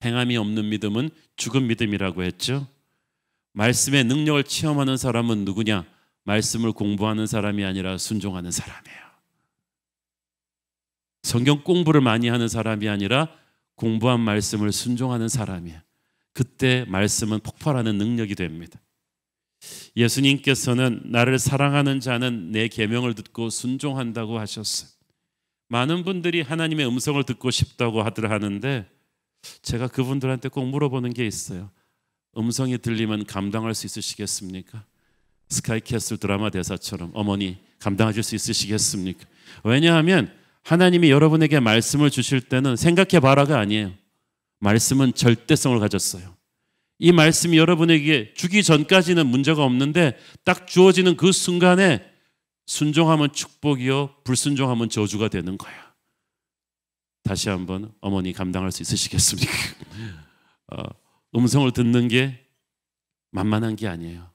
F: 행함이 없는 믿음은 죽은 믿음이라고 했죠. 말씀의 능력을 체험하는 사람은 누구냐? 말씀을 공부하는 사람이 아니라 순종하는 사람이에요. 성경 공부를 많이 하는 사람이 아니라 공부한 말씀을 순종하는 사람이에요. 그때 말씀은 폭발하는 능력이 됩니다. 예수님께서는 나를 사랑하는 자는 내 계명을 듣고 순종한다고 하셨어요. 많은 분들이 하나님의 음성을 듣고 싶다고 하는데 제가 그분들한테 꼭 물어보는 게 있어요. 음성이 들리면 감당할 수 있으시겠습니까? 스카이캐슬 드라마 대사처럼 어머니 감당하실 수 있으시겠습니까? 왜냐하면 하나님이 여러분에게 말씀을 주실 때는 생각해봐라가 아니에요. 말씀은 절대성을 가졌어요. 이 말씀이 여러분에게 주기 전까지는 문제가 없는데 딱 주어지는 그 순간에 순종하면 축복이요, 불순종하면 저주가 되는 거야. 다시 한번, 어머니 감당할 수 있으시겠습니까? 음성을 듣는 게 만만한 게 아니에요.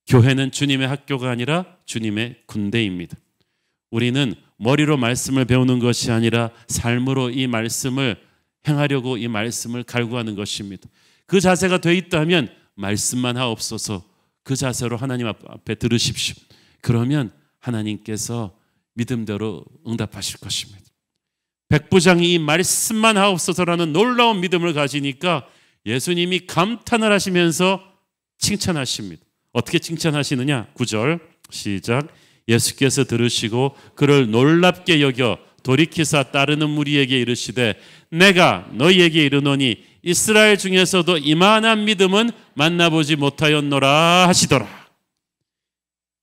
F: 교회는 주님의 학교가 아니라 주님의 군대입니다. 우리는 머리로 말씀을 배우는 것이 아니라 삶으로 이 말씀을 행하려고 이 말씀을 갈구하는 것입니다. 그 자세가 돼 있다면 말씀만 하옵소서, 그 자세로 하나님 앞에 들으십시오. 그러면 하나님께서 믿음대로 응답하실 것입니다. 백부장이 이 말씀만 하옵소서라는 놀라운 믿음을 가지니까 예수님이 감탄을 하시면서 칭찬하십니다. 어떻게 칭찬하시느냐? 9절 시작. 예수께서 들으시고 그를 놀랍게 여겨 돌이키사 따르는 무리에게 이르시되 내가 너희에게 이르노니 이스라엘 중에서도 이만한 믿음은 만나보지 못하였노라 하시더라.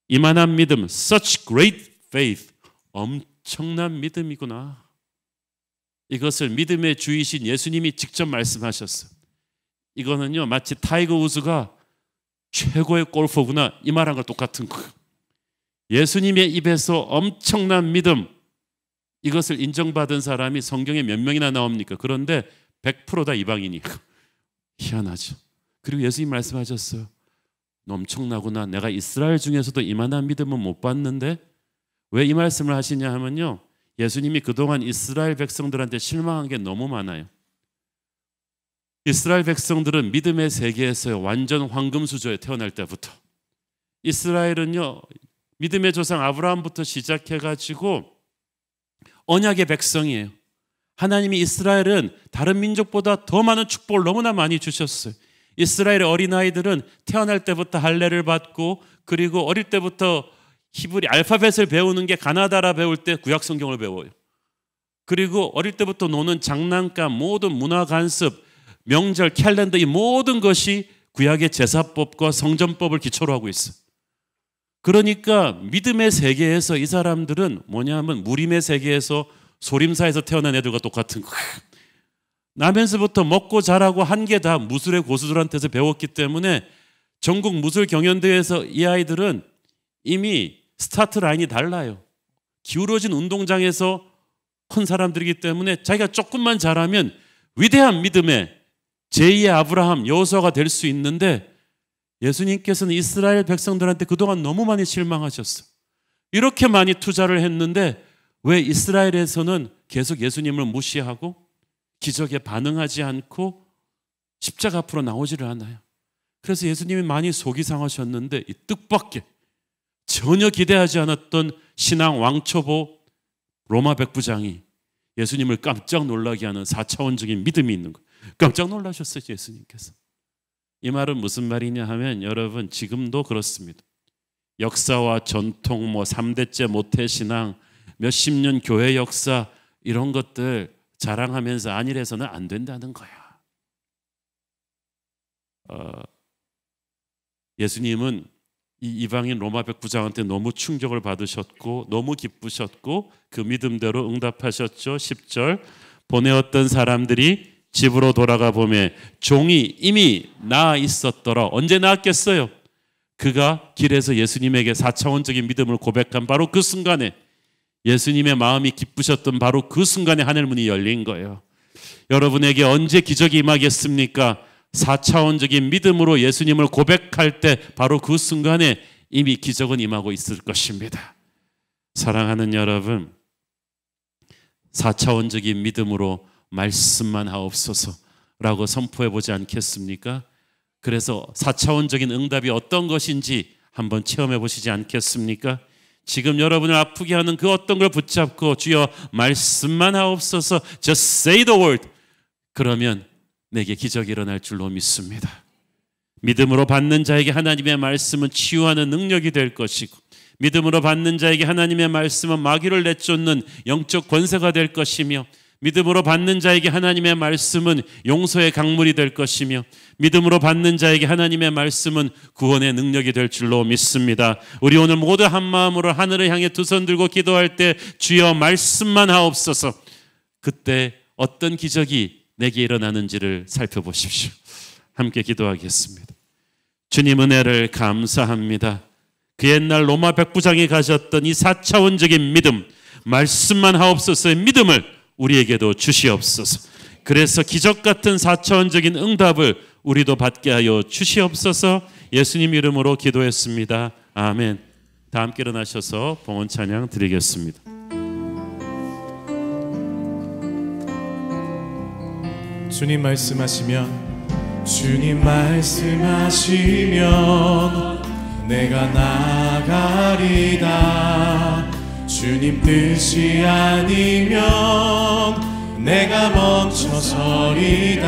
F: 이만한 믿음, such great faith, 엄청난 믿음이구나. 이것을 믿음의 주이신 예수님이 직접 말씀하셨어요. 이거는요, 마치 타이거 우즈가 최고의 골퍼구나 이 말한 거 똑같은 거예요. 예수님의 입에서 엄청난 믿음, 이것을 인정받은 사람이 성경에 몇 명이나 나옵니까? 그런데 100% 다 이방인이에요. 희한하죠. 그리고 예수님 말씀하셨어요. 너 엄청나구나. 내가 이스라엘 중에서도 이만한 믿음은 못 봤는데 왜 이 말씀을 하시냐 하면요, 예수님이 그동안 이스라엘 백성들한테 실망한 게 너무 많아요. 이스라엘 백성들은 믿음의 세계에서 완전 황금 수저에 태어날 때부터, 이스라엘은요 믿음의 조상 아브라함부터 시작해가지고 언약의 백성이에요. 하나님이 이스라엘은 다른 민족보다 더 많은 축복을 너무나 많이 주셨어요. 이스라엘의 어린아이들은 태어날 때부터 할례를 받고, 그리고 어릴 때부터 히브리 알파벳을 배우는 게 가나다라 배울 때 구약 성경을 배워요. 그리고 어릴 때부터 노는 장난감, 모든 문화 간섭, 명절, 캘린더, 이 모든 것이 구약의 제사법과 성전법을 기초로 하고 있어요. 그러니까 믿음의 세계에서 이 사람들은 뭐냐면 무림의 세계에서 소림사에서 태어난 애들과 똑같은 거예요. 나면서부터 먹고 자라고 한 게 다 무술의 고수들한테서 배웠기 때문에 전국 무술 경연대회에서 이 아이들은 이미 스타트 라인이 달라요. 기울어진 운동장에서 큰 사람들이기 때문에 자기가 조금만 잘하면 위대한 믿음의 제2의 아브라함, 여호수아가 될 수 있는데, 예수님께서는 이스라엘 백성들한테 그동안 너무 많이 실망하셨어요. 이렇게 많이 투자를 했는데 왜 이스라엘에서는 계속 예수님을 무시하고 기적에 반응하지 않고 십자가 앞으로 나오지를 않아요. 그래서 예수님이 많이 속이 상하셨는데 이 뜻밖의 전혀 기대하지 않았던 신앙 왕초보 로마 백부장이 예수님을 깜짝 놀라게 하는 4차원적인 믿음이 있는 거예요. 깜짝 놀라셨어요, 예수님께서. 이 말은 무슨 말이냐 하면 여러분 지금도 그렇습니다. 역사와 전통, 3대째 모태신앙, 몇십 년 교회 역사 이런 것들 자랑하면서 안일해서는 안 된다는 거야. 예수님은 이 이방인 로마 백부장한테 너무 충격을 받으셨고 너무 기쁘셨고 그 믿음대로 응답하셨죠. 10절 보내었던 사람들이 집으로 돌아가 보매 종이 이미 나아 있었더라. 언제 나았겠어요? 그가 길에서 예수님에게 4차원적인 믿음을 고백한 바로 그 순간에 예수님의 마음이 기쁘셨던 바로 그 순간에 하늘문이 열린 거예요. 여러분에게 언제 기적이 임하겠습니까? 4차원적인 믿음으로 예수님을 고백할 때 바로 그 순간에 이미 기적은 임하고 있을 것입니다. 사랑하는 여러분, 4차원적인 믿음으로 말씀만 하옵소서라고 선포해 보지 않겠습니까? 그래서 4차원적인 응답이 어떤 것인지 한번 체험해 보시지 않겠습니까? 지금 여러분을 아프게 하는 그 어떤 걸 붙잡고 주여 말씀만 하옵소서, just say the word. 그러면 내게 기적이 일어날 줄로 믿습니다. 믿음으로 받는 자에게 하나님의 말씀은 치유하는 능력이 될 것이고 믿음으로 받는 자에게 하나님의 말씀은 마귀를 내쫓는 영적 권세가 될 것이며 믿음으로 받는 자에게 하나님의 말씀은 용서의 강물이 될 것이며 믿음으로 받는 자에게 하나님의 말씀은 구원의 능력이 될 줄로 믿습니다. 우리 오늘 모두 한 마음으로 하늘을 향해 두 손 들고 기도할 때 주여 말씀만 하옵소서. 그때 어떤 기적이 내게 일어나는지를 살펴보십시오. 함께 기도하겠습니다. 주님 은혜를 감사합니다. 그 옛날 로마 백부장이 가졌던 이 4차원적인 믿음, 말씀만 하옵소서의 믿음을 우리에게도 주시옵소서. 그래서 기적 같은 4차원적인 응답을 우리도 받게 하여 주시옵소서. 예수님 이름으로 기도했습니다. 아멘. 다 함께 일어나셔서 봉헌 찬양 드리겠습니다.
B: 주님 말씀하시면 주님 말씀하시면 내가 나가리다. 주님 뜻이 아니면 내가 멈춰서리다.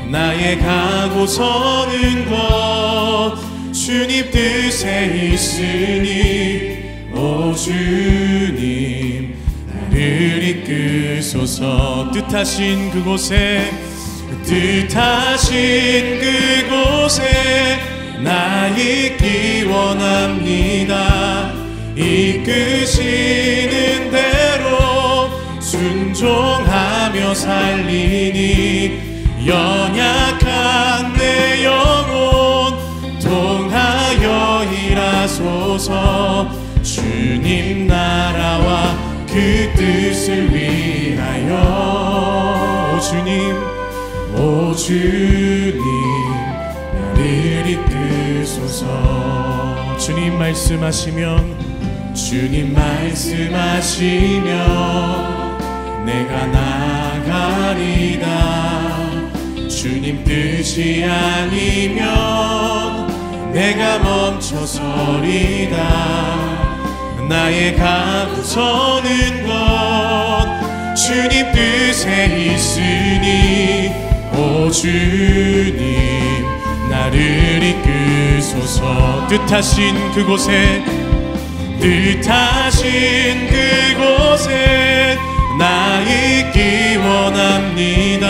B: 나의 가고 서는 것 주님 뜻에 있으니 오 주님 나를 이끄소서. 뜻하신 그곳에 나 있기 원합니다. 이끄시는 대로 순종하며 살리니 연약한 내 영혼 통하여 일하소서. 주님 나라와 그 뜻을 위하여 오 주님 나를 이끄소서. 주님 말씀하시면 내가 나가리다. 주님 뜻이 아니면 내가 멈춰서리다. 나의 가고 서는 것 주님 뜻에 있으니 오 주님 나를 이끄소서. 뜻하신 그곳에 나 있기 원합니다.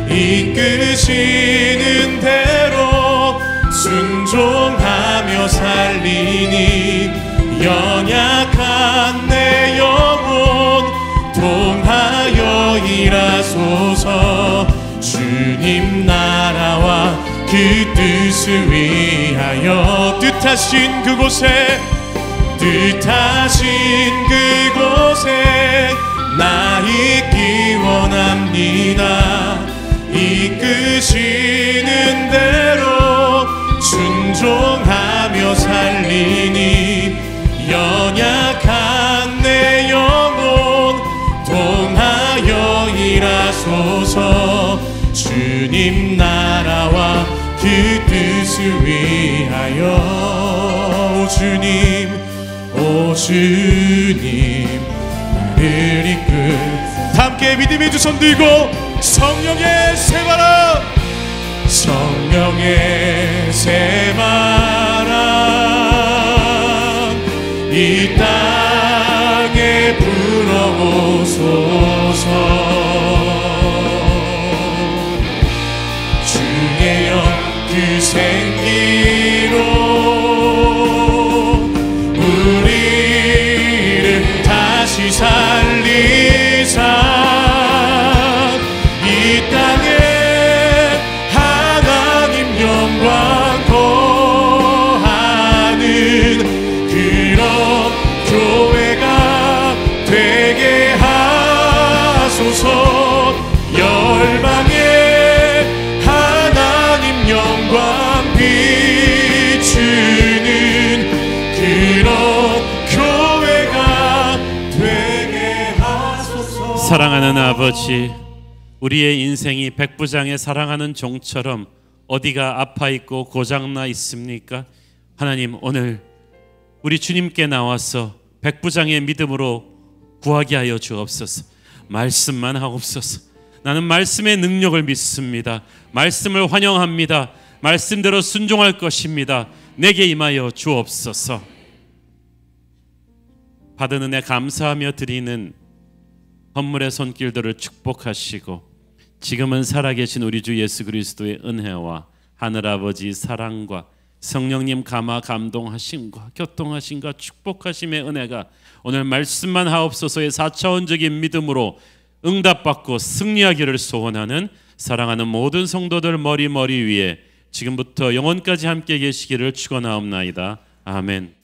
B: 이끄시는 대로 순종하며 살리니 연약한 내 영혼 통하여 일하소서. 주님 나라와 그 뜻을 위하여 뜻하신 그곳에 나 있기 원합니다. 이끄시는 대로 순종하며 살리니 연약한 내 영혼 통하여 일하 주님 나라와 그 뜻을 위하여 오 주님 나를 이끌
A: 함께 믿음의 두 손 들고 성령의 새바람
B: 이 땅에 불어오소서 주의 영 그 생기로 우리를 다시 살리사 이 땅에 하나님 영광 거하는 그런 교회가 되게 하소서. 열방에 하나님 영광 비추는 그런 교회가 되게 하소서.
F: 사랑하는 아버지, 우리의 인생이 백부장의 사랑하는 종처럼 어디가 아파 있고 고장나 있습니까? 하나님, 오늘 우리 주님께 나와서 백부장의 믿음으로 구하게 하여 주옵소서. 말씀만 하옵소서. 나는 말씀의 능력을 믿습니다. 말씀을 환영합니다. 말씀대로 순종할 것입니다. 내게 임하여 주옵소서. 받은 은혜 감사하며 드리는 헌물의 손길들을 축복하시고, 지금은 살아계신 우리 주 예수 그리스도의 은혜와 하늘아버지 사랑과 성령님 감화 감동하심과 교통하심과 축복하심의 은혜가 오늘 말씀만 하옵소서의 4차원적인 믿음으로 응답받고 승리하기를 소원하는 사랑하는 모든 성도들 머리 위에 지금부터 영원까지 함께 계시기를 축원하옵나이다. 아멘.